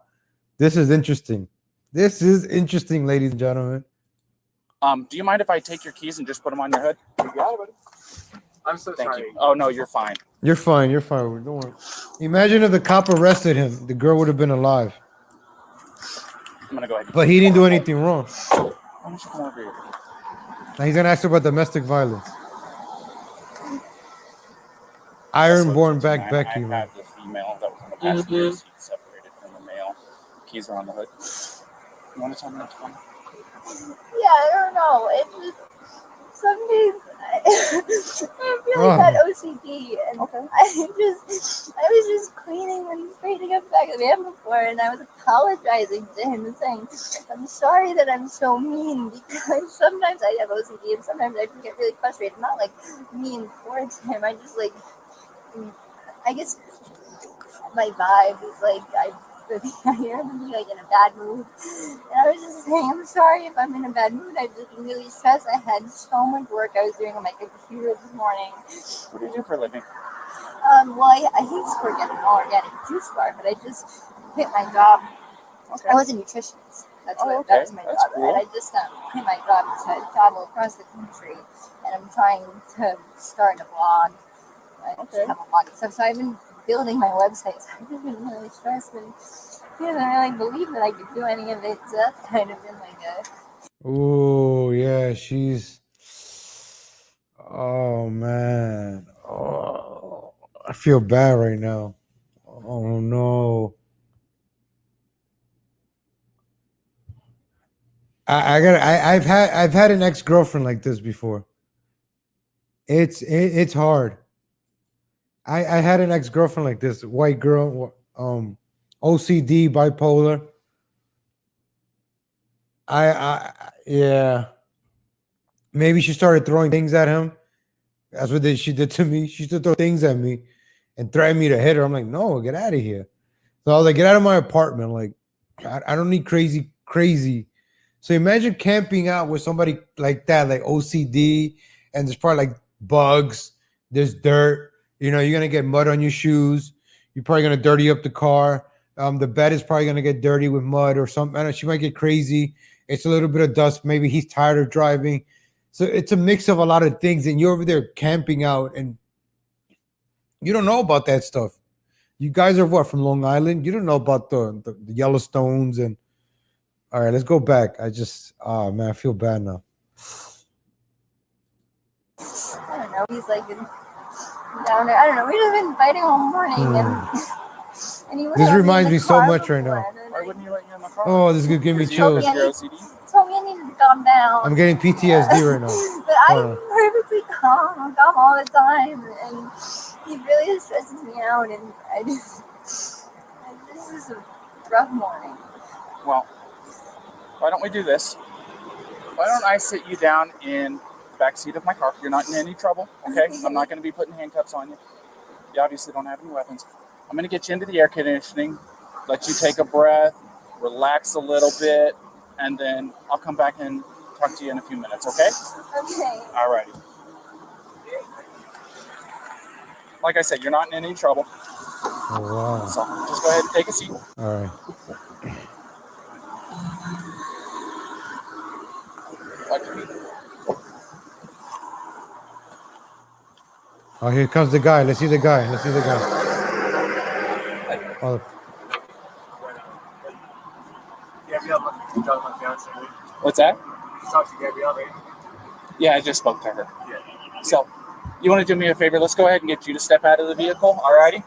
This is interesting. This is interesting, ladies and gentlemen. Do you mind if I take your keys and just put them on your hood? You got it, buddy. I'm so Thank sorry. you. Oh, no, you're fine. You're fine. You're fine. Don't worry. Imagine if the cop arrested him. The girl would have been alive. I'm going to go ahead. But he didn't do anything wrong. Why don't you come over here? Now he's gonna ask her about domestic violence. Iron-born back Becky, I man. have the female that was in the passenger seat separated from the male. Keys are on the hood. You want to tell me what's going on? Yeah, I don't know. It just some days I really got OCD, and I was just cleaning and straightening up the back of the van before, and I was apologizing to him and saying, "I'm sorry that I'm so mean because sometimes I have OCD and sometimes I can get really frustrated. Not like mean towards him. I just like, I guess my vibe is like I hear him be like in a bad mood, and I was just saying, I'm sorry if I'm in a bad mood. I've just been really stressed. I had so much work I was doing on my computer this morning. What do you do for a living? Well, I hate to work at an organic juice bar, but I just quit my job. Okay. I was a nutritionist. That's my That's job, cool. and I just quit my job to travel across the country, and I'm trying to start a blog. I just have a blog and stuff, so I've been building my website. So I've just been really stressed and didn't really believe that I could do any of it. So that's kind of been like a. Oh yeah, she's. Oh man. Oh, I feel bad right now. Oh no. I've had an ex-girlfriend like this before. It's hard. I had an ex-girlfriend like this, white girl, OCD, bipolar. Yeah. Maybe she started throwing things at him. That's what she did to me. She used to throw things at me and threaten me to hit her. I'm like, no, get out of here. So I was like, get out of my apartment. Like, I don't need crazy. So imagine camping out with somebody like that, like OCD, and there's probably like bugs, there's dirt. You know, you're gonna get mud on your shoes. You're probably gonna dirty up the car. The bed is probably gonna get dirty with mud or something. I don't know, she might get crazy. It's a little bit of dust. Maybe he's tired of driving. So it's a mix of a lot of things, and you're over there camping out, and you don't know about that stuff. You guys are what, from Long Island? You don't know about the Yellowstones and. All right, let's go back. Oh man, I feel bad now. I don't know. He's like down there. I don't know. We've just been fighting all morning, and he was. This reminds me so much right now. Why wouldn't you let you in the car? Oh, this is gonna give me chills. Your OCD? Told me I needed to calm down. I'm getting PTSD right now. But I'm perfectly calm. I'm calm all the time, and he really stresses me out. And this is a rough morning. Well, why don't we do this? Why don't I sit you down in the back seat of my car? You're not in any trouble, okay? I'm not going to be putting handcuffs on you. You obviously don't have any weapons. I'm going to get you into the air conditioning, let you take a breath, relax a little bit, and then I'll come back and talk to you in a few minutes, okay? Okay. All righty. Like I said, you're not in any trouble. Oh, wow. So just go ahead and take a seat. All right. Oh, here comes the guy. Let's see the guy. Let's see the guy. Oh, Gabrielle, you talk to my fiance. What's that? You talk to Gabrielle, right? Yeah, I just spoke to her. Yeah. So, you want to do me a favor? Let's go ahead and get you to step out of the vehicle. Alrighty?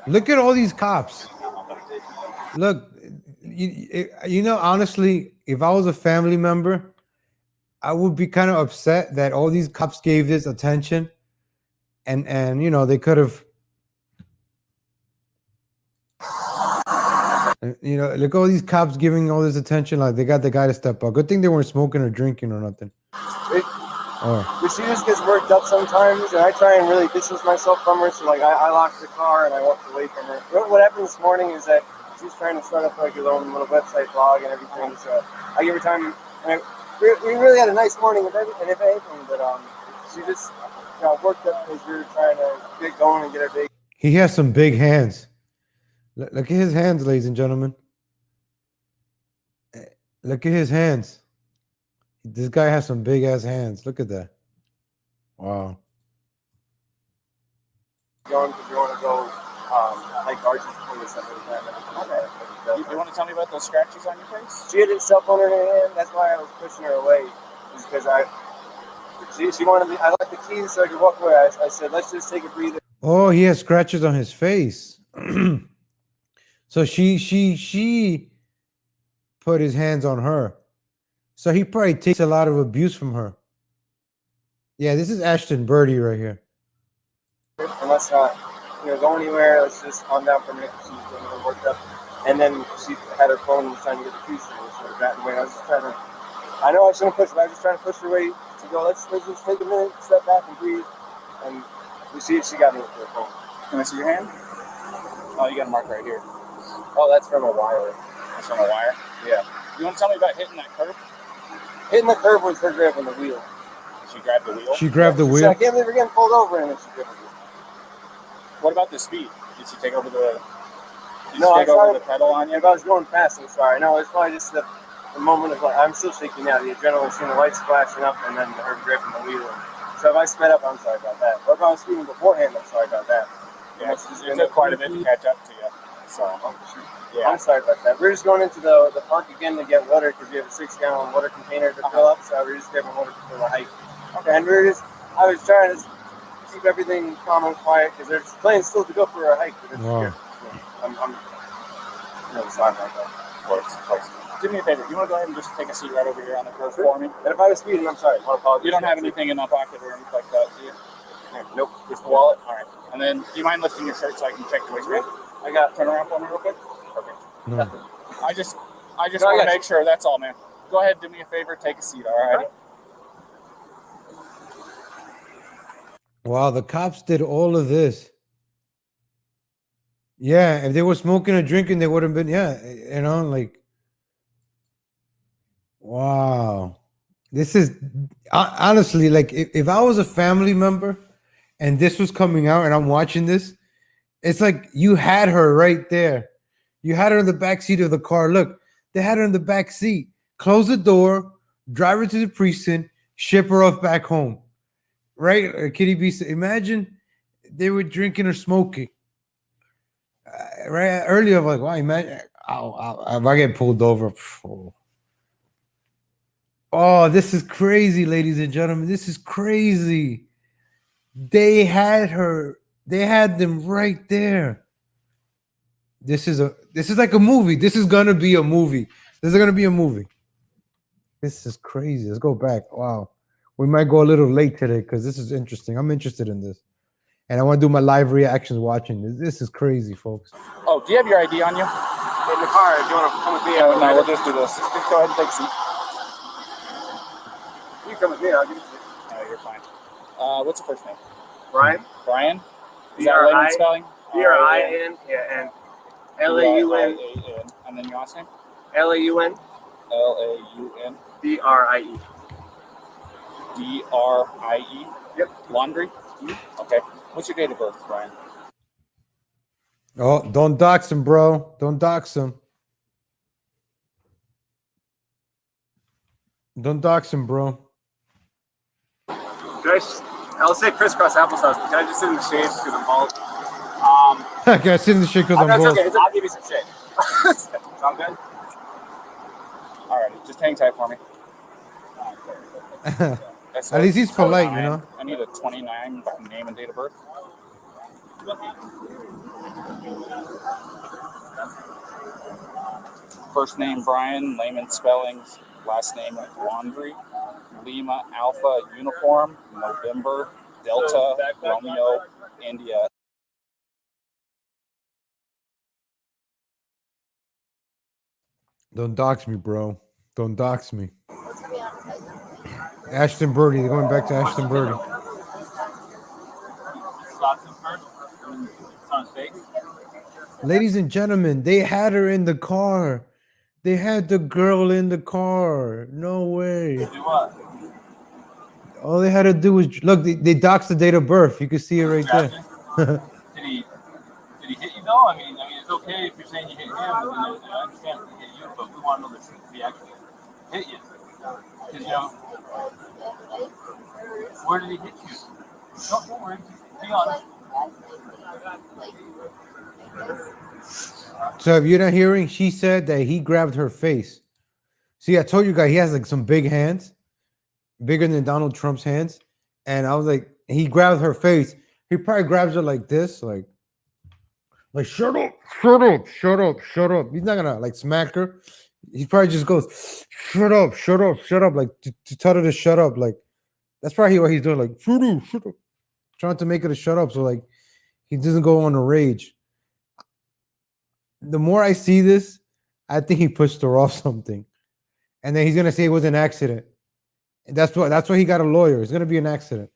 look at all these cops. Look, you know, honestly, if I was a family member, I would be kind of upset that all these cops gave this attention, and you know, they could have, you know, look, all these cops giving all this attention, like they got the guy to step up. Good thing they weren't smoking or drinking or nothing. But she just gets worked up sometimes, and I try and really distance myself from her. So like I locked the car and I walked away from her. What happened this morning is that she's trying to start up like her own little website blog and everything. So I give her time. And we really had a nice morning and if anything, but she just got worked up because we were trying to get going and get her big. He has some big hands. Look at his hands, ladies and gentlemen. Look at his hands. This guy has some big ass hands. Look at that. Wow. Going because we want to go like Archie's before this time. You want to tell me about those scratches on your face? She had her cell phone in her hand. That's why I was pushing her away. Is because she wanted me. I left the keys so I could walk away. I said, let's just take a breather. Oh, he has scratches on his face. So she put his hands on her. So he probably takes a lot of abuse from her. Yeah, this is Ashton Birdie right here. And let's not, go anywhere. Let's just calm down for a minute. She's getting a little worked up. And then she had her phone and was trying to get the keys to her. So that way, I was just trying to. I know I shouldn't push, but I was just trying to push her away to go. Let's just take a minute, step back, and breathe. And she got me with her phone. Can I see your hand? Oh, you got a mark right here. Oh, that's from a wire. That's from a wire? Yeah. You want to tell me about hitting that curb? Hitting the curb was her grabbing the wheel. She grabbed the wheel? She grabbed the She said, wheel. I can't believe we're getting pulled over, and then she grabbed the wheel. What about the speed? Did she take over the? Did No, she take over the pedal on you? If I was going fast, I'm sorry. No, it's probably just the moment of like I'm still shaking now. The adrenaline, seeing the lights flashing up, and then her gripping the wheel. So if I sped up, I'm sorry about that. Or if I was speeding beforehand, I'm sorry about that. Yeah, it took quite a bit to catch up to you. So, yeah, I'm sorry about that. We're just going into the park again to get water because we have a 6-gallon water container to fill up. So we're just grabbing water for the hike. Okay. And I was trying to keep everything calm and quiet because there's plans still to go for a hike. But Wow. I'm really sorry about that. Of course. Do me a favor. You want to go ahead and just take a seat right over here on the curb for me? And if I was speeding, I'm sorry. I apologize. You don't have anything in my pocket or anything like that, do you? Nope. Just the wallet? All right. And then, do you mind lifting your shirt so I can check the waistband? I got turn around for me real quick. Perfect. No. I just want to make sure. That's all, man. Go ahead, do me a favor, take a seat. All right. Wow, the cops did all of this. Yeah, if they were smoking or drinking, they would have been, like, wow. This is honestly, like, if I was a family member and this was coming out and I'm watching this, it's like you had her right there. You had her in the back seat of the car. Look, they had her in the back seat. Close the door, drive her to the precinct, ship her off back home. Right? Kitty B said, imagine they were drinking or smoking. Right? Earlier, I'm like, wow, imagine if I get pulled over. Oh, this is crazy, ladies and gentlemen. This is crazy. They had her. They had them right there. This is like a movie. This is gonna be a movie. This is crazy. Let's go back. Wow. We might go a little late today because this is interesting. I'm interested in this. And I want to do my live reactions watching this. This is crazy, folks. Oh, do you have your ID on you? In the car, if you want to come with me, No, we'll just do this. Just go ahead and take a seat. You come with me, I'll give it to you. No, you're fine. What's your first name? Brian? Brian? Is that layman spelling? B-R-I-N, yeah, and L-A-U-N. And then your last name? L-A-U-N. L-A-U-N. D-R-I-E. D-R-I-E? Yep. Laundry? Okay. What's your date of birth, Brian? Oh, don't dox him, bro. Don't dox him. Don't dox him, bro. Guys, I'll say crisscross applesauce, but can I just sit in the shade because I'm bald? I got sit in the shit because I'm That's bald. okay. I'll give you some shade. Sound good? All right, just hang tight for me. That's At least he's polite, you 29. know. I need a 29 name and date of birth. First name Brian, layman spellings. Last name Laundry. Lima Alpha Uniform, November Delta Romeo India. Don't dox me, bro. Don't dox me. Ashton Birdie. They're going back to Ashton Birdie. Ladies and gentlemen, they had her in the car. They had the girl in the car. No way. Do what? All they had to do was look. They doxed the date of birth. You can see it right there. Did he hit you though? I mean, it's okay if you're saying you hit him. I understand if he hit you, but we want to know the truth. If he actually hit you, because where did he hit you? Don't worry. Be honest. So if you're not hearing, she said that he grabbed her face. See, I told you guys he has like some big hands, bigger than Donald Trump's hands. And I was like, he grabbed her face. He probably grabs her like this, like shut up, shut up, shut up, shut up. He's not gonna like smack her. He probably just goes, shut up, shut up, shut up, like to tell her to shut up. Like that's probably what he's doing, like shut up, shut up, trying to make her to shut up. So like he doesn't go on a rage. The more I see this, I think he pushed her off something. And then he's gonna say it was an accident. And that's why he got a lawyer. It's gonna be an accident.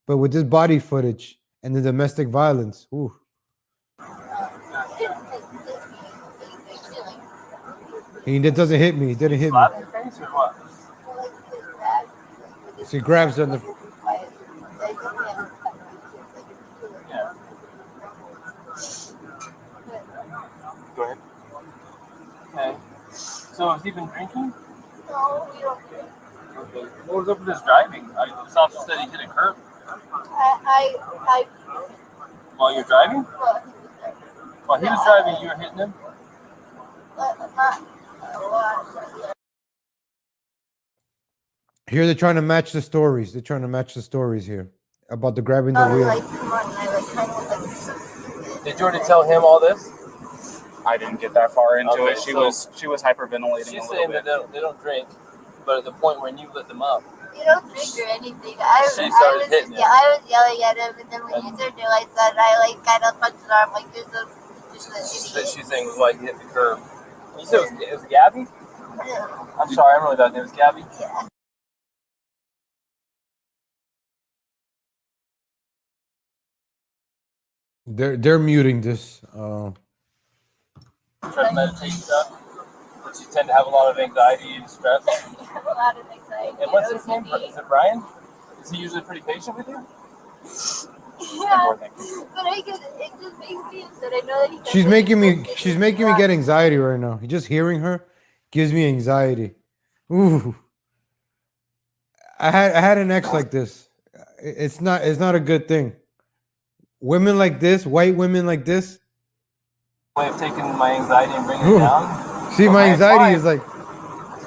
But with this body footage and the domestic violence, ooh. He doesn't hit me. He didn't hit me. Slap your face or what? So he grabs her in the Yeah. Go ahead. Okay. So has he been drinking? No, we don't drink. Okay. What was up with his driving? This officer said he hit a curb. I While you're driving? well, he was there. While he was driving, you were hitting him? Here they're trying to match the stories. They're trying to match the stories here about the grabbing the wheel. Like, come on, I like kind of like so Did you already tell him all this? I didn't get that far into Okay, it. She so was hyperventilating She's a little saying bit. that they don't drink, but at the point when you lit them up, you don't drink or anything. I She was started hitting him. I was yelling at him, and then when you turned your lights on, I like kind of punched her arm like this. Just an idiot. she's saying it was like you hit the curb. You said it was Gabby? Yeah. I'm sorry, I'm really bad. It was Gabby? Yeah. They're muting this. Try to meditate stuff. Does she tend to have a lot of anxiety and stress? I have a lot of anxiety. And what's his name? Is it Brian? Is he usually pretty patient with you? Yeah, but it just makes me upset. I know that he. She's making me get anxiety right now. Just hearing her gives me anxiety. Ooh. I had an ex like this. It's not a good thing. Women like this, white women like this. Way of taking my anxiety and bringing it down. See, my anxiety is like.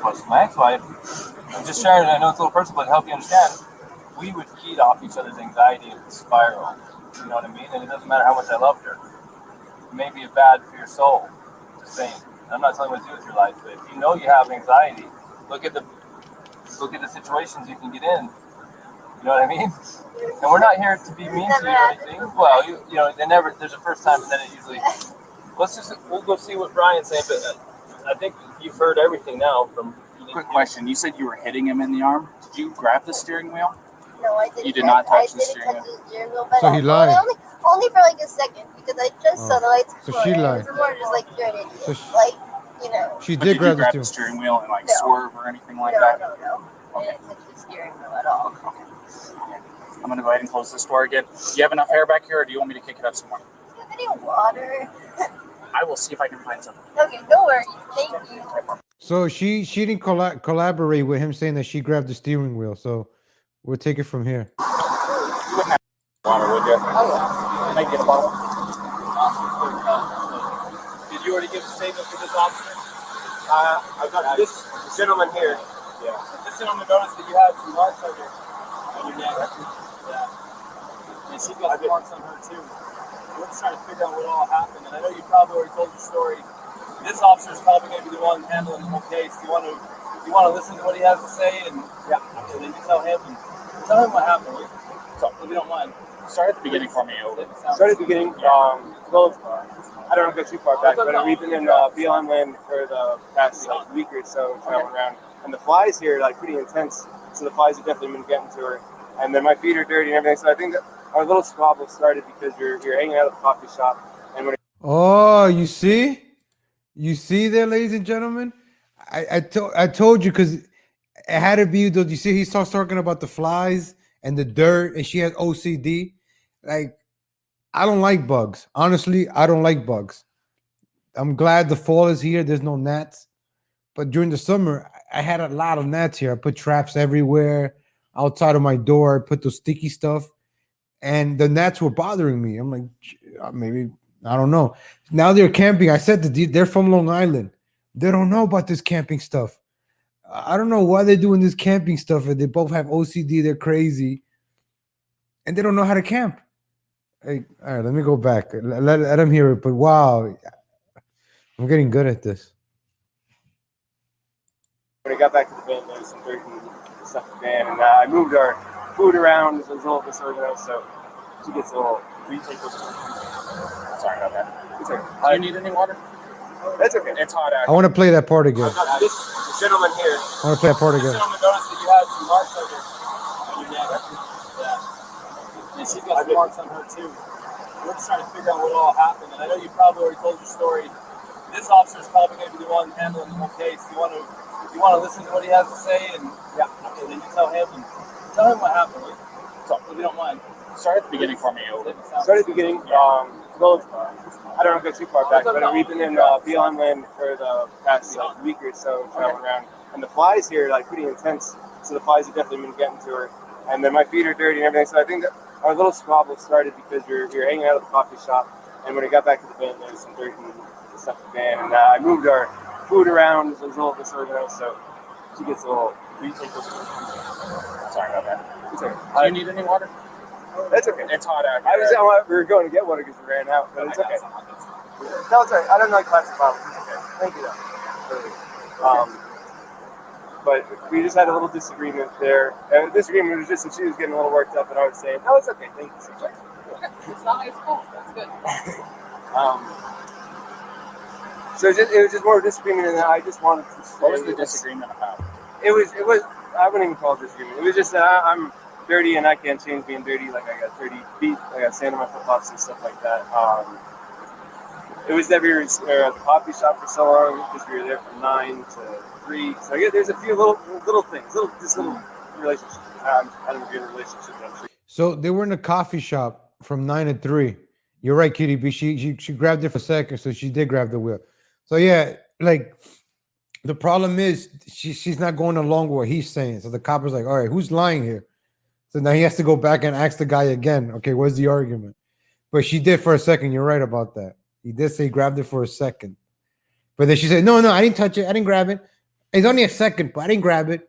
What's my ex-wife? I'm just sharing. I know it's a little personal, but to help you understand, we would feed off each other's anxiety and spiral. You know what I mean? And it doesn't matter how much I loved her. It may be bad for your soul. Just saying. I'm not telling you what to do with your life, but if you know you have anxiety, look at the situations you can get in. You know what I mean? And we're not here to be mean to you or anything. Well, you know, there's a first time, and then it usually. We'll go see what Brian's saying, but I think you've heard everything now from. Quick question. You said you were hitting him in the arm. Did you grab the steering wheel? No, I didn't. You did not touch I the steering wheel. But So he lied. Only for like a second because I just saw the lights. So go she on. lied. It was more just like you're an idiot. So like, you know. She But did grab you grab the the steering. steering wheel and like No. swerve or anything like No. that? I didn't touch the steering wheel at all. I'm gonna go ahead and close this door again. Do you have enough air back here, or do you want me to kick it up some more? Do you have any water? I will see if I can find some. Okay, no worries. Thank you. So she didn't collaborate with him saying that she grabbed the steering wheel. So we'll take it from here. You wouldn't have water, would you? Oh, yeah. Can I get a bottle? Did you already give a statement for this officer? I've got this gentleman here. Yeah. This gentleman noticed that you had some marks on your neck. Yeah. And she's got some marks on her too. We're just trying to figure out what all happened. And I know you probably already told your story. This officer is probably going to be the one handling the whole case. You want to listen to what he has to say, and yeah, and then you tell him what happened. So if you don't mind, Start at the beginning for me. start at the beginning. Well, I don't want to go too far back, but we've been in BLM land for the past week or so, traveling around, and the flies here are like pretty intense. So the flies have definitely been getting to her, and then my feet are dirty and everything. So I think that our little squabble started because you're hanging out at the coffee shop, and when Oh, you see there, ladies and gentlemen. I told you because it had to be those. You see, he starts talking about the flies and the dirt, and she has OCD. Like, I don't like bugs. Honestly, I don't like bugs. I'm glad the fall is here. There's no gnats. But during the summer, I had a lot of gnats here. I put traps everywhere outside of my door. I put the sticky stuff, and the gnats were bothering me. I'm like, maybe, I don't know. Now they're camping. I said they're from Long Island. They don't know about this camping stuff. I don't know why they're doing this camping stuff. They both have OCD. They're crazy, and they don't know how to camp. Hey, all right, let me go back. Let them hear it. But wow, I'm getting good at this. I got back to the van, there was some dirt and stuff in the van, and I moved our food around. It was a little disorganized, so she gets a little. Sorry about that. It's okay. Do you need any water? That's okay. It's hot out. I want to play that part again. I've got this gentleman here. I want to play that part This again. gentleman noticed that you had some marks on your neck. Yeah. And she's got some marks on her too. We're just trying to figure out what all happened. And I know you probably already told your story. This officer is probably going to be the one handling the whole case. You want to listen to what he has to say, and yeah, and then you tell him what happened. So if you don't mind, Start at the beginning for me. start at the beginning. Well, I don't want to go too far back, but we've been in BLM land for the past week or so, traveling around, and the flies here are like pretty intense. So the flies have definitely been getting to her, and then my feet are dirty and everything. So I think that our little squabble started because you're hanging out at the coffee shop, and when I got back to the van, there was some dirt and stuff in the van, and I moved our food around. It was a little disorganized, so she gets a little. Sorry about that. It's okay. Do you need any water? That's okay. It's hot out. We were going to get water because we ran out, but it's okay. No, it's all right. I don't like plastic bottles. It's okay. Thank you, though. But we just had a little disagreement there. Disagreement was just that she was getting a little worked up, and I was saying, "No, it's okay. Thank you so much." It's not my fault. That's good. So it was just more disagreement, and I just wanted to say. What was the disagreement about? It was. I wouldn't even call it disagreement. It was just that I'm dirty and I can't change being dirty. Like I got dirty feet, I got sand on my flip flops and stuff like that. It was that we were at the coffee shop for so long because we were there from 9 to 3. So yeah, there's a few little things, little relationships. I don't know if you're in a relationship. So they were in a coffee shop from 9 to 3. You're right, Kitty B. She grabbed it for a second, so she did grab the wheel. So yeah, like the problem is she's not going along with what he's saying. So the cop is like, all right, who's lying here? So now he has to go back and ask the guy again. Okay, what's the argument? But she did for a second. You're right about that. He did say he grabbed it for a second. But then she said, no, I didn't touch it. I didn't grab it. It's only a second, but I didn't grab it.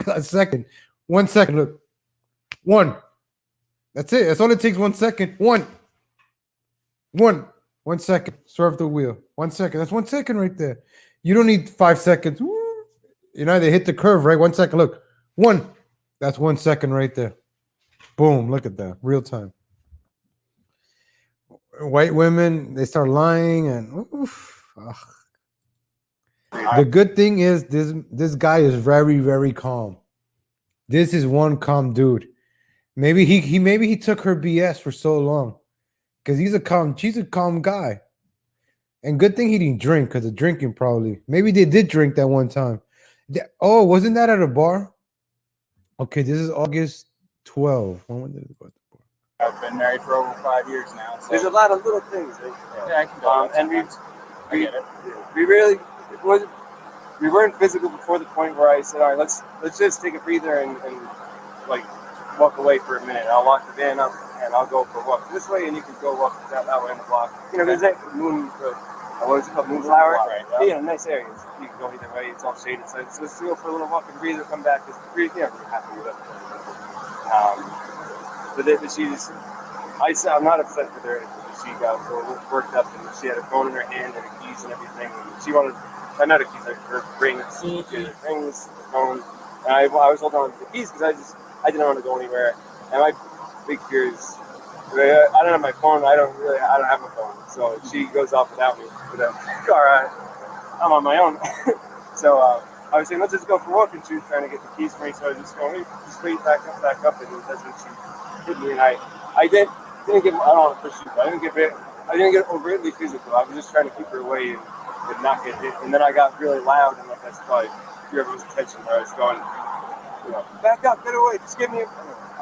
A second. 1 second. Look. 1. That's it. That's all it takes. 1 second. 1 second. Swerve the wheel. 1 second. That's 1 second right there. You don't need 5 seconds. You know, they hit the curve, right? 1 second. Look. 1. That's 1 second right there. Boom. Look at that. Real time. White women, they start lying and the good thing is this guy is very, very calm. This is one calm dude. Maybe he took her BS for so long because she's a calm guy. And good thing he didn't drink because of drinking probably. Maybe they did drink that one time. Oh, wasn't that at a bar? Okay, this is August 12. When did it go? I've been married for over 5 years now. So. There's a lot of little things. Yeah, I can go. And I get it. we really it wasn't. we weren't physical before the point where I said, all right, let's just take a breather and like walk away for a minute. I'll lock the van up and I'll go for a walk this way, and you can go walk that way on the block. You know, there's that moon, what is it called, moonflower? Right, yeah, nice areas. You can go either way. It's all shaded. So let's go for a little walk and breather, come back. Just breathe. Yeah, we're happy with it. But she's, I'm not upset with her. She got worked up and she had her phone in her hand and her keys and everything. And she wanted, not her keys, her rings, her phone. And I was holding on to the keys because I didn't want to go anywhere. And my big fear is, I don't have my phone. I don't have my phone. So she goes off without me. But I'm on my own. So I was saying, let's just go for a walk. And she was trying to get the keys for me. So I was just going, just wait, back up. And that's when she hit me. And I didn't get, I don't want to push you, but I didn't get overtly physical. I was just trying to keep her away and not get hit. And then I got really loud, and like that's probably everyone's attention where I was going, you know, back up, get away, just give me a.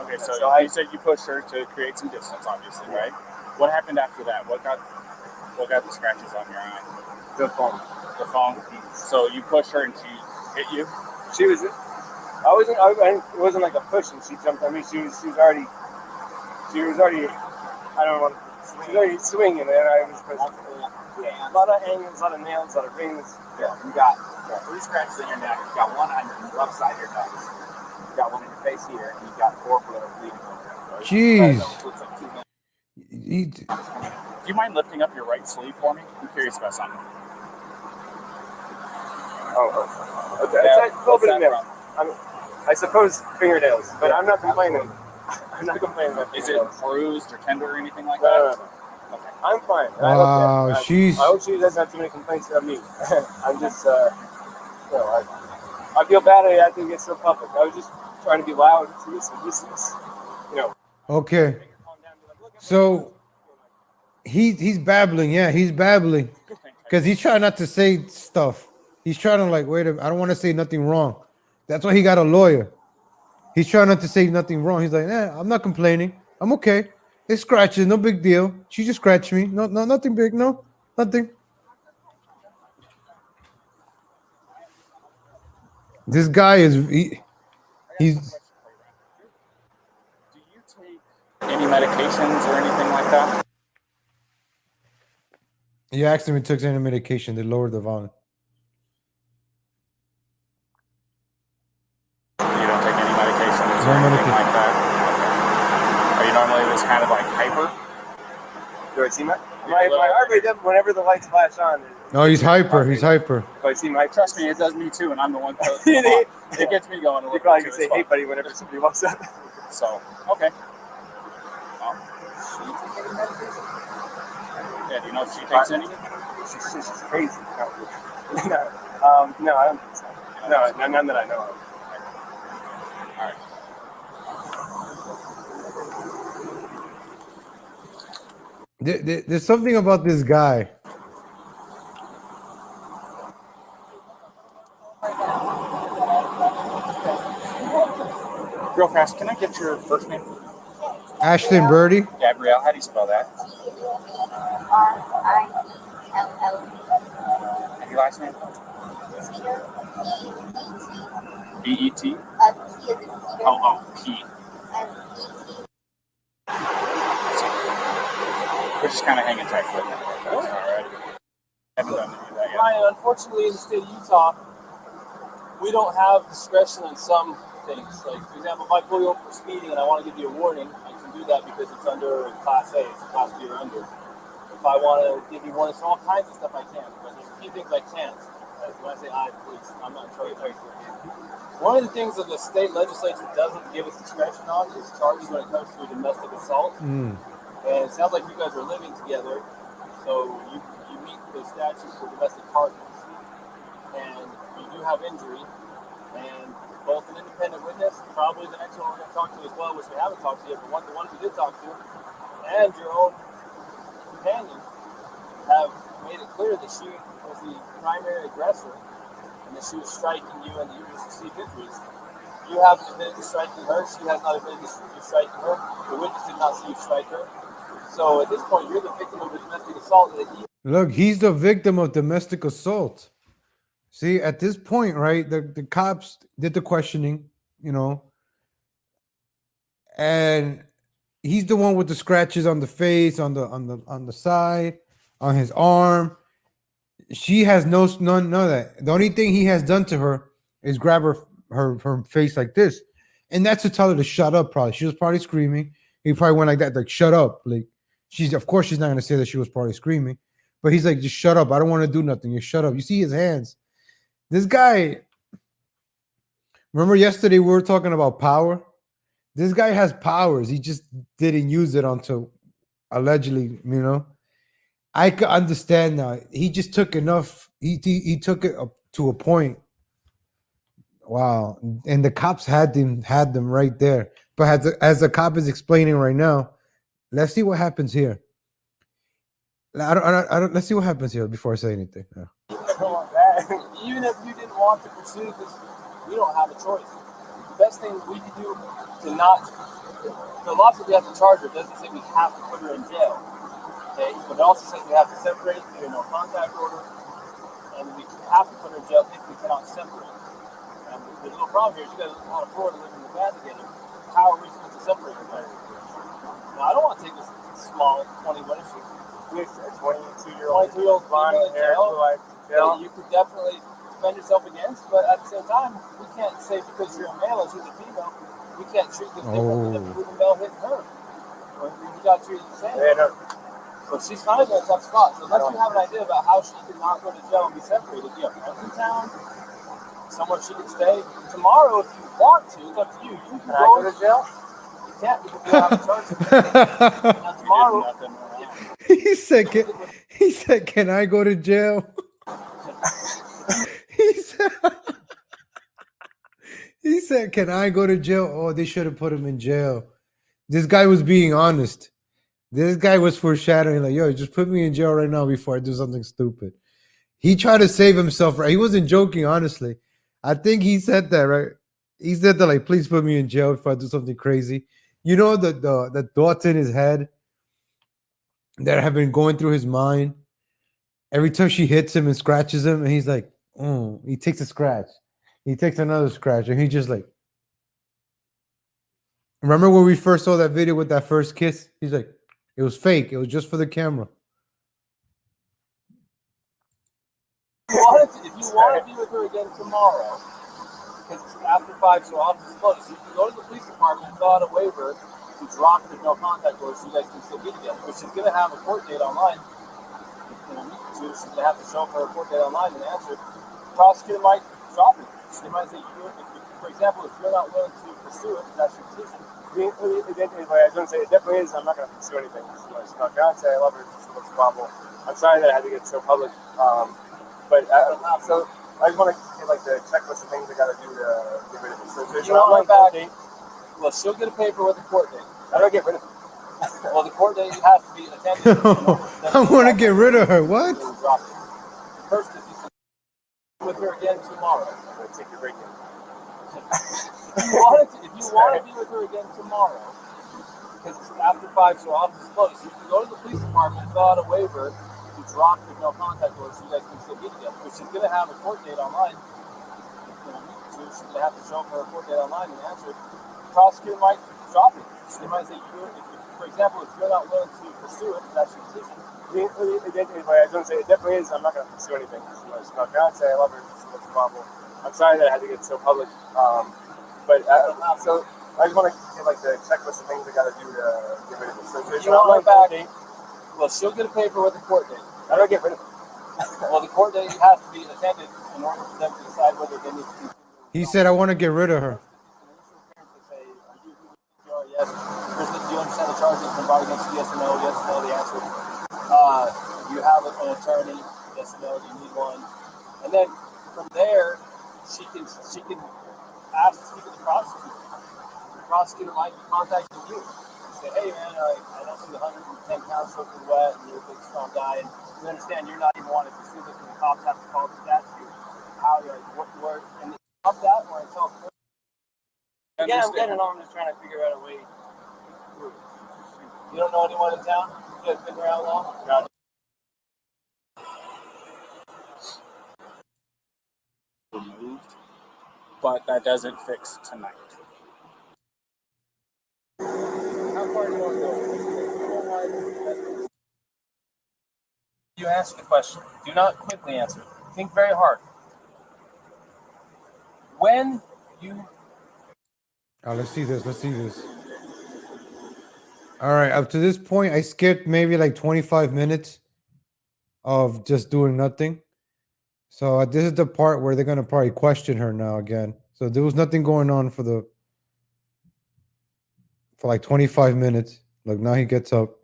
Okay, so you said you pushed her to create some distance, obviously, right? What happened after that? What got the scratches on your eye? The phone. The phone. So you pushed her and she hit you. She was. It wasn't like a push, and she jumped on me. She was already. I don't know. She was already swinging, and I was. Yeah. A lot of angles, a lot of nails, a lot of rings. Yeah, you got 3 scratches in your neck. You got 1 on your left side of your nose. You got 1 in your face here, and you got 4 bleeding over there. Jeez. Looks like 2 Do minutes. you mind lifting up your right sleeve for me? I'm curious about something. Oh. Okay. It's a little bit of nails. I suppose fingernails, but I'm not complaining. I'm not complaining about Is it bruised or tender or anything like No. that? Okay. I'm fine. Wow, I hope she doesn't have too many complaints about me. I'm just, I feel bad I had to get so public. I was just trying to be loud. So this is, you know. Okay. So he's babbling. Yeah, he's babbling because he's trying not to say stuff. He's trying to like, wait a minute, I don't want to say nothing wrong. That's why he got a lawyer. He's trying not to say nothing wrong. He's like, I'm not complaining. I'm okay. It's scratches, no big deal. She just scratched me. No, nothing big. No, nothing. This guy is he's. Do you take any medications or anything like that? You asked him if he took any medication. They lowered the volume. You don't take any medications No or anything medication. like that? Okay. Are you normally just kind of like hyper? Do I see my heart rate up whenever the lights flash on? No, he's hyper. He's hyper. If I see my Trust me, it does me too, and I'm the one. It gets me going a You little probably bit can too. say, "Hey, buddy," whenever somebody walks up. So, okay. Yeah, do you know if she takes any? She's crazy. No, I don't think so. No, none that I know of. All right. There's something about this guy. Real fast, can I get your first name? Ashton Birdie. Gabrielle, how do you spell that? R-I-L-L. And your last name? B-E-T? P. We're just kind of hanging tight for a minute. All right. Haven't done any of that yet. Ryan, unfortunately, in the state of Utah, we don't have discretion on some things. Like, for example, if I pull you over for speeding and I want to give you a warning, I can do that because it's under Class A. It's a Class B or under. If I want to give you warnings for all kinds of stuff, I can. But there's a few things I can't. When I say I, please, I'm not trying to tell you. One of the things that the state legislature doesn't give us discretion on is charges when it comes to domestic assault. And it sounds like you guys are living together, so you meet the statute for domestic partners. And you do have injury, and both an independent witness, probably the next one we're going to talk to as well, which we haven't talked to yet, but the one we did talk to, and your own companion have made it clear that she was the primary aggressor and that she was striking you and that you received injuries. You haven't admitted to striking her. She has not admitted to striking her. The witness did not see you strike her. So at this point, you're the victim of a domestic assault. Look, he's the victim of domestic assault. See, at this point, right, the cops did the questioning, you know, and he's the one with the scratches on the face, on the side, on his arm. She has none of that. The only thing he has done to her is grab her face like this, and that's to tell her to shut up. Probably she was probably screaming. He probably went like that, like shut up. Like of course she's not gonna say that she was probably screaming, but he's like, just shut up. I don't want to do nothing. You shut up. You see his hands. This guy. Remember yesterday we were talking about power. This guy has powers. He just didn't use it until allegedly, you know. I could understand now. He just took enough. He took it up to a point. Wow. And the cops had them right there. But as the cop is explaining right now, let's see what happens here. I don't let's see what happens here before I say anything. Yeah. Even if you didn't want to pursue this, we don't have a choice. The best thing we can do to not, the law says we have to charge her. It doesn't say we have to put her in jail. Okay, but it also says we have to separate, do a no contact order, and we have to put her in jail if we cannot separate. And there's no problem here. She guys on a floor living in the bed together. How are we supposed to separate her? Now, I don't want to take this small 21 issue. A 22-year-old blonde hair, jail. You could definitely defend yourself against, but at the same time, we can't say because you're a male and she's a female, we can't treat this differently than the male hitting her. We got to treat it the same. Yeah, so she's kind of in a tough spot. So unless you have an idea about how she could not go to jail and be separated, you have friends in town, somewhere she could stay. Tomorrow, if you want to, it's up to you. You can go to jail. You can't because you have a charge. Now tomorrow. He said, can I go to jail? he said, can I go to jail? Oh, they should have put him in jail. This guy was being honest. This guy was foreshadowing, like, yo, just put me in jail right now before I do something stupid. He tried to save himself, right? He wasn't joking, honestly. I think he said that, right? He said that, like, please put me in jail if I do something crazy. You know, the thoughts in his head that have been going through his mind. Every time she hits him and scratches him, and he's like, oh, he takes a scratch. He takes another scratch, and he just like, remember when we first saw that video with that first kiss? He's like, it was fake. It was just for the camera. If you want to be with her again tomorrow, because it's after 5, so office is closed, you can go to the police department and fill out a waiver to drop the no contact order so you guys can still be together, which is going to have a court date online. In a week or two, she's going to have to show up for a court date online and answer. The prosecutor might drop it. They might say, for example, if you're not willing to pursue it, that's your decision. I was going to say, it definitely is. I'm not going to pursue anything. She's my fiance. I love her. It's so possible. I'm sorry that I had to get so public. But so I just want to get like the checklist of things I got to do to get rid of it. So there's not one court date. Well, she'll get a paper with a court date. How do I get rid of it? Well, the court date has to be attended. I want to get rid of her. What? First, if you with her again tomorrow, I'm going to take your break in. If you want to be with her again tomorrow, because it's after 5, so office is closed, you can go to the police department and fill out a waiver to drop the no contact order so you guys can still be together, which is going to have a court date online. In a week or two, she's going to have to show up for a court date online and answer. The prosecutor might drop it. They might say, for example, if you're not willing to pursue it, that's your decision. I was going to say, it definitely is. I'm not going to pursue anything. She's my fiance. I love her. It's so possible. I'm sorry that I had to get so public. But so I just want to get like the checklist of things I got to do to get rid of it. So there's not one court date. Well, she'll get a paper with a court date. How do I get rid of it? Well, the court date has to be attended in order for them to decide whether they need to. He said, I want to get rid of her. Yes. Do you understand the charges been brought against you? Yes or no? Yes or no? The answer. You have an attorney? Yes or no? Do you need one? And then from there, she can ask to speak to the prosecutor. The prosecutor might be contacting you. Say, hey man, I don't see the 110 pounds soaking wet, and you're a big strong guy, and you understand you're not even wanting to pursue this, and the cops have to call the statute. How you're like, what word? And they stop that, or I tell. Yeah, I'm getting on. I'm just trying to figure out a way. You don't know anyone in town? You guys been around long? No. removed, but that doesn't fix tonight. How far do you want to go? You ask the question. Do not quickly answer. Think very hard. When you... Let's see this. Let's see this. All right. Up to this point, I skipped maybe like 25 minutes of just doing nothing. So this is the part where they're going to probably question her now again. So there was nothing going on for like 25 minutes. Look, now he gets up.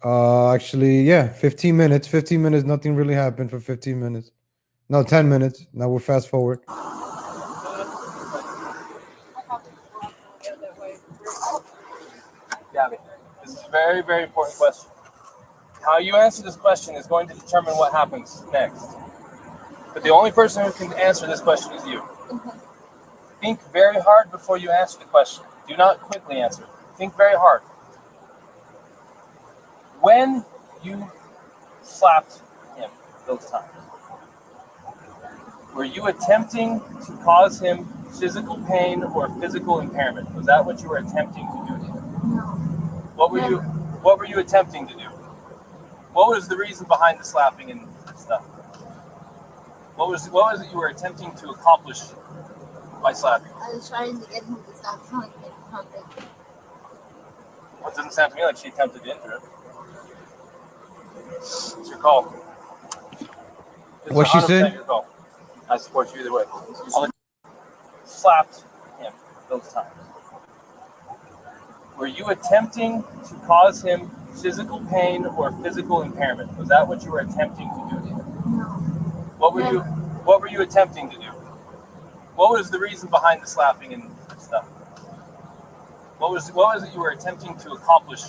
Actually, yeah, 15 minutes. 15 minutes, nothing really happened for 15 minutes. No, 10 minutes. Now we're fast forward. Gabby, this is a very, very important question. How you answer this question is going to determine what happens next. But the only person who can answer this question is you. Think very hard before you answer the question. Do not quickly answer. Think very hard. When you slapped him those times, were you attempting to cause him physical pain or physical impairment? Was that what you were attempting to do to him? What were you attempting to do? What was the reason behind the slapping and stuff? What was it you were attempting to accomplish by slapping? I was trying to get him to stop telling me something. Well, it doesn't sound to me like she attempted to enter it. It's your call. What she said? Your call. I support you either way. Slapped him those times. Were you attempting to cause him physical pain or physical impairment? Was that what you were attempting to do to him? No. What were you attempting to do? What was the reason behind the slapping and stuff? What was it you were attempting to accomplish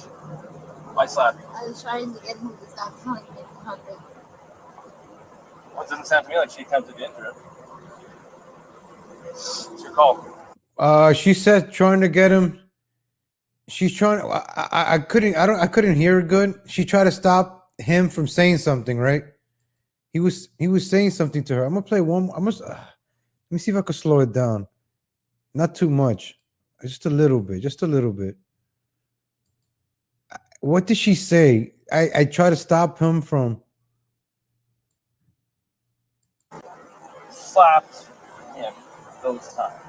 by slapping? I was trying to get him to stop telling me something. Well, it doesn't sound to me like she attempted to enter it. It's your call. She said trying to get him. She's trying. I couldn't hear her good. She tried to stop him from saying something, right? He was saying something to her. I'm gonna play one. Let me see if I could slow it down. Not too much. Just a little bit. Just a little bit. What did she say? I try to stop him from. Slapped him those times.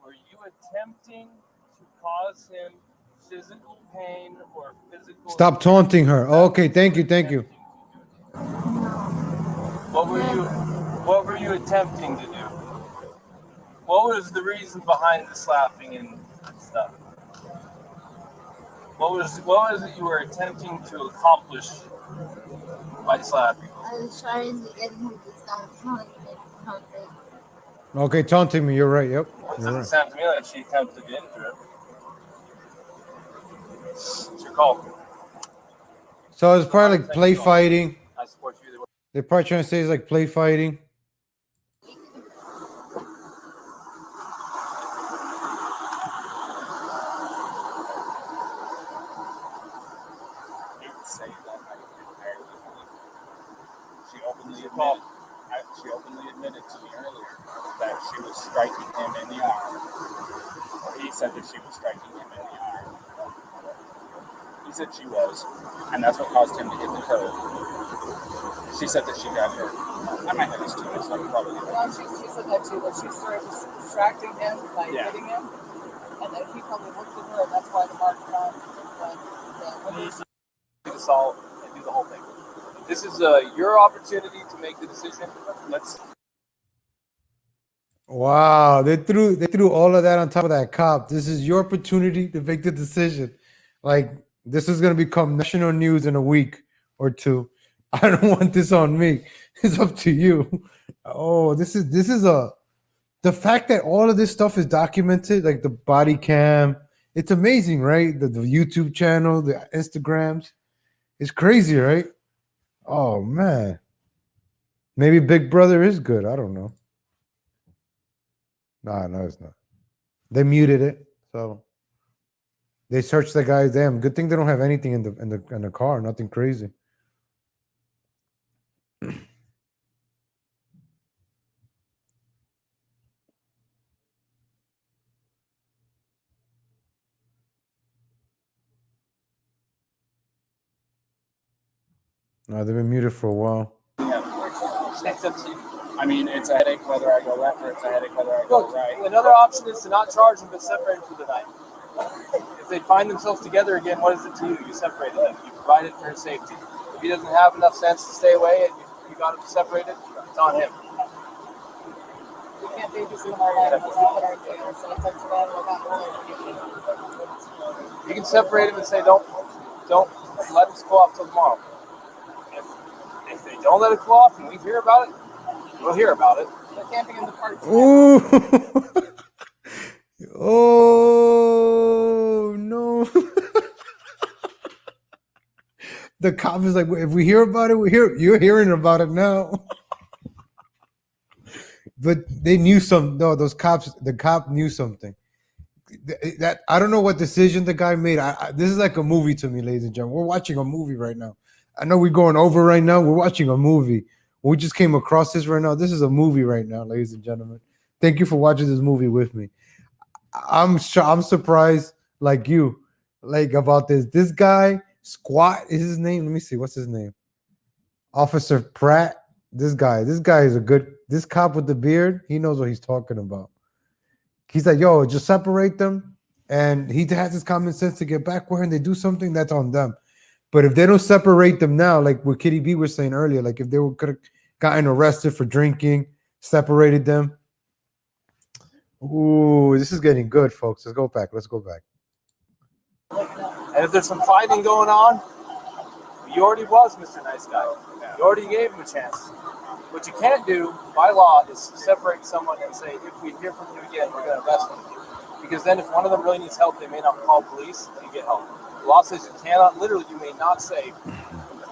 Were you attempting to cause him physical pain or physical... Stop taunting her. Okay, thank you. What were you attempting to do? What was the reason behind the slapping and stuff? What was it you were attempting to accomplish by slapping? I was trying to get him to stop telling me something. Okay, taunting me. You're right. Yep. Well, it doesn't sound to me like she attempted to enter it. It's your call. So it's probably like play fighting. I support you either way. They're probably trying to say it's like play fighting. She openly admitted to me earlier that she was striking him in the arm. Or he said that she was striking him in the arm. He said she was, and that's what caused him to hit the curb. She said that she got hurt. I might have this too much, so I'm probably She said that too, that she started distracting him by hitting him, and then he probably looked at her, and that's why the mark found when he assault and do the whole thing. This is your opportunity to make the decision. Let's. Wow, they threw all of that on top of that cop. This is your opportunity to make the decision. Like, this is gonna become national news in a week or two. I don't want this on me. It's up to you. Oh, this is the fact that all of this stuff is documented, like the body cam. It's amazing, right? The YouTube channel, the Instagrams. It's crazy, right? Oh man. Maybe Big Brother is good. I don't know. No, it's not. They muted it, so they searched the guy's. Damn, good thing they don't have anything in the car. Nothing crazy. No, they've been muted for a while. I mean, it's a headache whether I go left or it's a headache whether I go right. Another option is to not charge them, but separate them for the night. If they find themselves together again, what is it to you? You separate them. You provide it for his safety. If he doesn't have enough sense to stay away and you got him separated, it's on him. We can't do this tomorrow night. That's not what our jail, so it's up to them. You can separate him and say, don't let us go off till tomorrow. If they don't let it go off and we hear about it, we'll hear about it. They're camping in the park. Ooh. Oh no. The cop is like, if we hear about it, you're hearing about it now. But they knew something. No, the cop knew something. That I don't know what decision the guy made. This is like a movie to me, ladies and gentlemen. We're watching a movie right now. I know we're going over right now. We're watching a movie. We just came across this right now. This is a movie right now, ladies and gentlemen. Thank you for watching this movie with me. I'm surprised, like you, like about this. This guy, Squat is his name. Let me see. What's his name? Officer Pratt. This guy is this cop with the beard. He knows what he's talking about. He's like, yo, just separate them. And he has his common sense to get back where and they do something, that's on them. But if they don't separate them now, like what Kitty B was saying earlier, like if they could have gotten arrested for drinking, separated them. Ooh, this is getting good, folks. Let's go back. And if there's some fighting going on, you already was Mr. Nice Guy. You already gave him a chance. What you can't do by law is separate someone and say, if we hear from you again, we're going to arrest them. Because then if one of them really needs help, they may not call police and get help. The law says you cannot, literally, you may not say,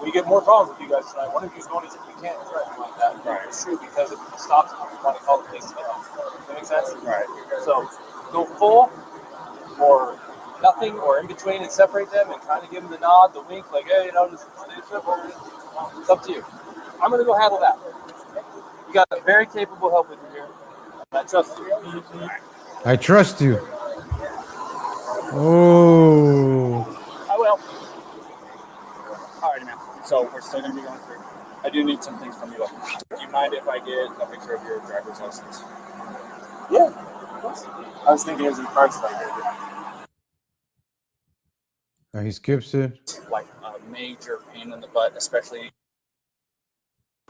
we get more problems with you guys tonight. One of you is going to, you can't threaten like that. Right. It's true because it stops you from wanting to call the police to get help. Does that make sense? Right. So go full or nothing or in between and separate them and kind of give them the nod, the wink, like, hey, just stay separated. It's up to you. I'm going to go handle that. You got a very capable help with you here. I trust you. I trust you. Oh. I will. Alrighty, man. So we're still going to be going through. I do need some things from you. Do you mind if I get a picture of your driver's license? Yeah, of course. I was thinking it was in parts like that. Now he skips it. Like a major pain in the butt, especially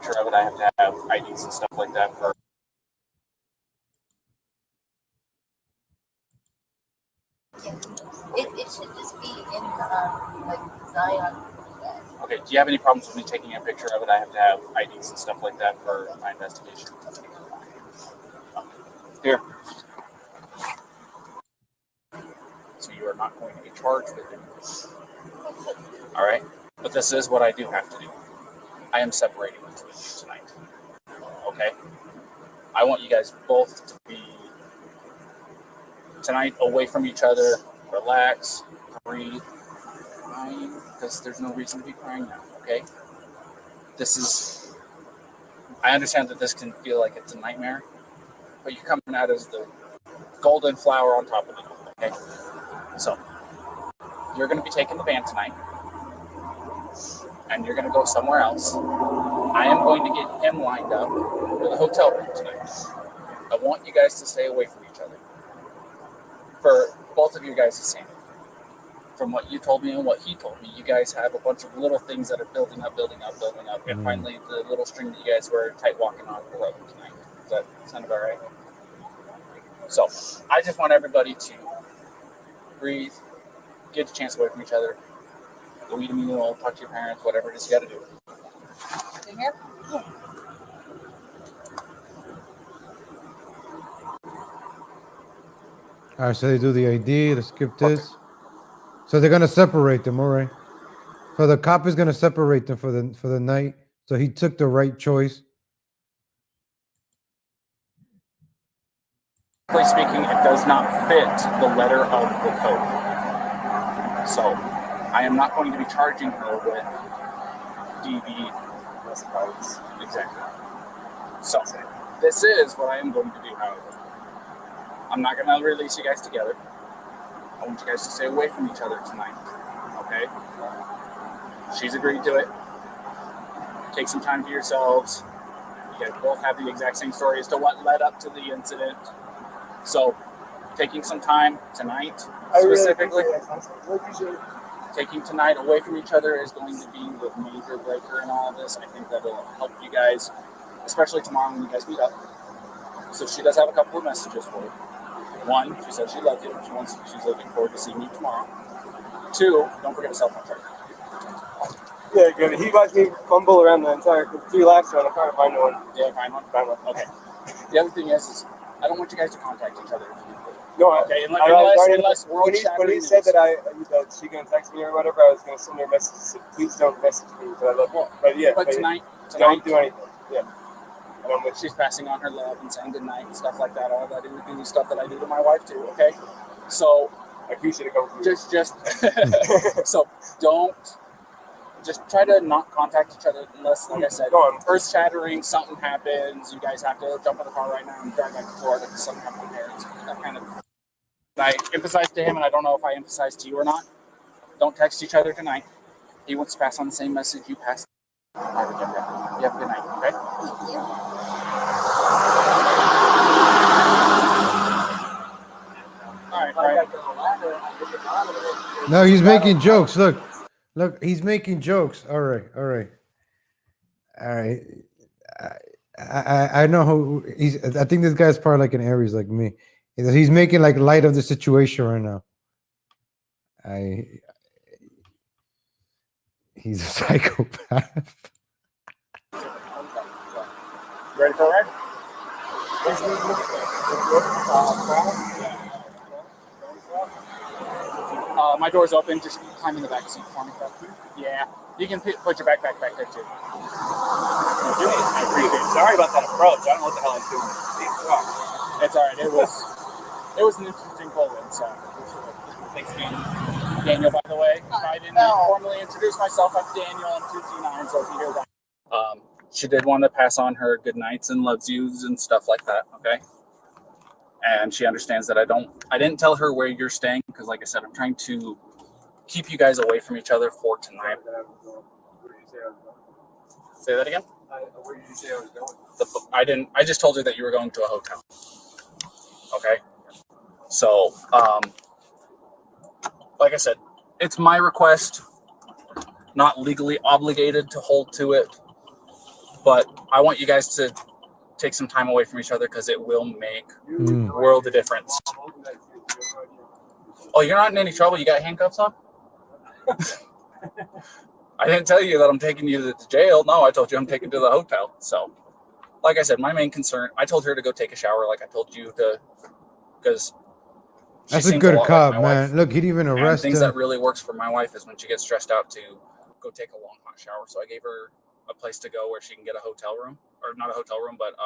picture of it. I have to have IDs and stuff like that for. It should just be in like Zion. Okay, do you have any problems with me taking a picture of it? I have to have IDs and stuff like that for my investigation. Here. So you are not going to be charged with it. All right? But this is what I do have to do. I am separating the two of you tonight. Okay? I want you guys both to be tonight away from each other, relax, breathe, crying, because there's no reason to be crying now, okay? I understand that this can feel like it's a nightmare, but you're coming out as the golden flower on top of it, okay? So, you're going to be taking the van tonight, and you're going to go somewhere else. I am going to get him lined up for the hotel room tonight. I want you guys to stay away from each other. For both of you guys' sake. From what you told me and what he told me, you guys have a bunch of little things that are building up, and finally the little string that you guys were tight walking on the road tonight. Does that sound about right? So, I just want everybody to breathe, get a chance away from each other, go eat a meal, talk to your parents, whatever it is you got to do. In here? Yeah. All right, so they do the ID. Let's skip this. So they're gonna separate them, all right. So the cop is gonna separate them for the night. So he took the right choice. Speaking, it does not fit the letter of the code. So, I am not going to be charging her with DV domestic violence. Exactly. So, this is what I am going to do, however. I'm not going to release you guys together. I want you guys to stay away from each other tonight. Okay? She's agreed to it. Take some time to yourselves. You guys both have the exact same story as to what led up to the incident. So, taking some time tonight, specifically, taking tonight away from each other is going to be the major breaker in all of this. I think that will help you guys, especially tomorrow when you guys meet up. So she does have a couple of messages for you. One, she said she loved you. She's looking forward to seeing you tomorrow. Two, don't forget a cell phone charger. Yeah, good. He watched me fumble around the entire 3 laps around the car to find one. Yeah, find one? Find one. Okay. The other thing is I don't want you guys to contact each other. No, okay, unless when he said that she gonna text me or whatever, I was gonna send her a message that said, please don't message me, but I love you. But yeah, but tonight, don't do anything. Yeah. She's passing on her love and saying goodnight and stuff like that. All that do the stuff that I do to my wife too. Okay, so I appreciate it coming from you. Just so don't. Just try to not contact each other unless, like I said, earth shattering, something happens. You guys have to jump in the car right now and drive back to Florida because something happened with parents. That kind of. I emphasized to him, and I don't know if I emphasized to you or not. Don't text each other tonight. He wants to pass on the same message you passed. You have a good night, okay? Thank you. All right. No, he's making jokes. Look, he's making jokes. All right. I know who he's. I think this guy's probably like an Aries, like me. He's making like light of the situation right now. He's a psychopath. Ready for a ride? My door's open. Just climb in the back seat for me. Yeah, you can put your backpack back there too. I appreciate it. Sorry about that approach. I don't know what the hell I'm doing. It's all right. It was an interesting pull-in. So thanks, Daniel. By the way, I didn't formally introduce myself. I'm Daniel. I'm 229. So if you hear that, she did want to pass on her good nights and loves yous and stuff like that. Okay. And she understands that I didn't tell her where you're staying because, like I said, I'm trying to keep you guys away from each other for tonight. Say that again? Where did you say I was going? I didn't. I just told her that you were going to a hotel. Okay. So, like I said, it's my request. Not legally obligated to hold to it, but I want you guys to take some time away from each other because it will make a world of difference. Oh, you're not in any trouble? You got handcuffs on? I didn't tell you that I'm taking you to the jail. No, I told you I'm taking you to the hotel. So, like I said, my main concern, I told her to go take a shower like I told you to, because that's a good cop, man. Look, he didn't even arrest things him. that really works for my wife is when she gets stressed out to go take a long hot shower. So I gave her a place to go where she can get a hotel room, or not a hotel room, but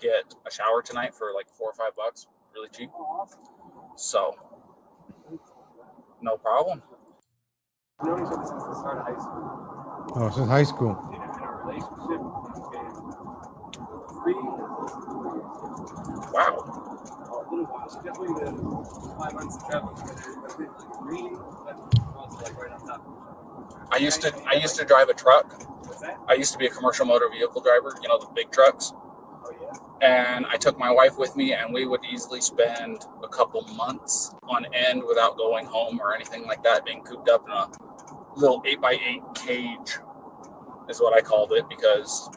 get a shower tonight for like $4 or $5, really cheap. So, no problem. I've known each other since the start of high school. Oh, since high school. Been in a relationship. Wow. A little while. Definitely the 5 months of travel together. Green, but also like right on top of each other. I used to drive a truck. What's that? I used to be a commercial motor vehicle driver, you know, the big trucks. Oh, yeah. And I took my wife with me, and we would easily spend a couple months on end without going home or anything like that, being cooped up in a little 8x8 cage is what I called it, because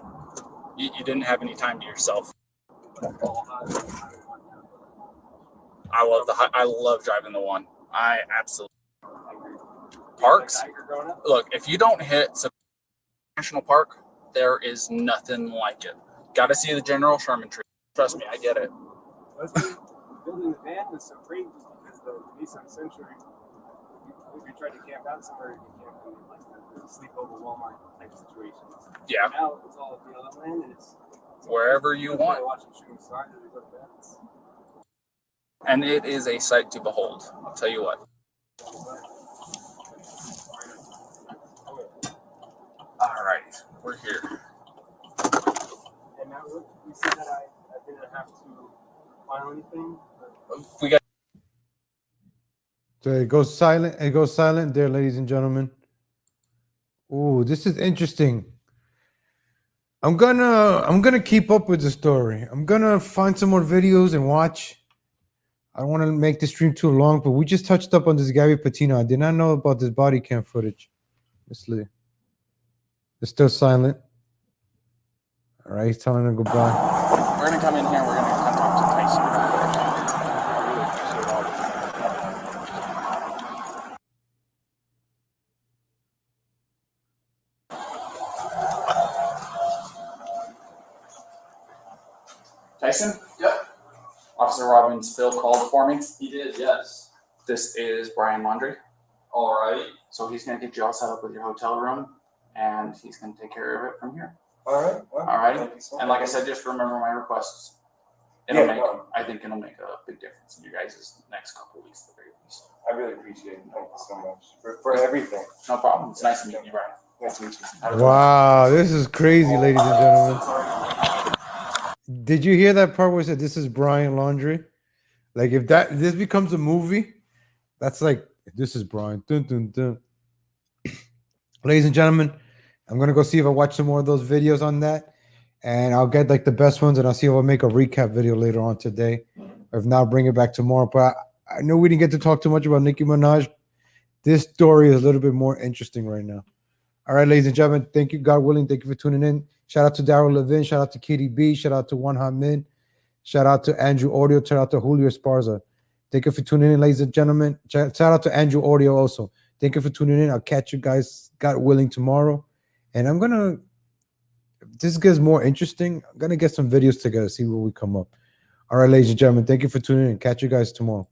you didn't have any time to yourself. I love driving the one. I absolutely. Parks. Look, if you don't hit some national park, there is nothing like it. Got to see the General Sherman tree. Trust me, I get it. Building the van was so great because the Nissan Century, we tried to camp out somewhere, you can camp in like the sleepover Walmart type situations. Yeah. Now it's all BLM land and it's wherever you want. Watching shooting stars as we go to bed. And it is a sight to behold. I'll tell you what. All right. we're here. And now you see that I didn't have to file anything. We got. So it goes silent. It goes silent there, ladies and gentlemen. Ooh, this is interesting. I'm gonna keep up with the story. I'm gonna find some more videos and watch. I don't want to make the stream too long, but we just touched up on this Gabby Petito. I did not know about this body cam footage. Miss Lee. It's still silent. All right, he's telling her goodbye. We're gonna come in here. We're gonna come talk to Tyson. Tyson? Yep. Officer Robbinsville called for me. He did, yes. This is Brian Laundrie. All right. So he's going to get you all set up with your hotel room, and he's going to take care of it from here. All right. Well, All right. thank you so And like I much. said, just remember my requests. I think it'll make a big difference in you guys' next couple weeks at the very least. I really appreciate it. Thank you so much for everything. No problem. It's nice to meet you, Brian. Nice to meet you. Wow, this is crazy, ladies and gentlemen. Did you hear that part where it said this is Brian Laundrie? Like if this becomes a movie, that's like this is Brian. Dun, dun, dun. Ladies and gentlemen, I'm gonna go see if I watch some more of those videos on that, and I'll get like the best ones, and I'll see if I'll make a recap video later on today, or if not, bring it back tomorrow. But I know we didn't get to talk too much about Nicki Minaj. This story is a little bit more interesting right now. All right, ladies and gentlemen, thank you, God willing. Thank you for tuning in. Shout out to Daryl Levin. Shout out to Kitty B. Shout out to One Hot Min. Shout out to Andrew Audio. Shout out to Julio Esparza. Thank you for tuning in, ladies and gentlemen. Shout out to Andrew Audio also. Thank you for tuning in. I'll catch you guys, God willing, tomorrow. And I'm going to, if this gets more interesting, I'm going to get some videos together, see where we come up. All right, ladies and gentlemen, thank you for tuning in. Catch you guys tomorrow.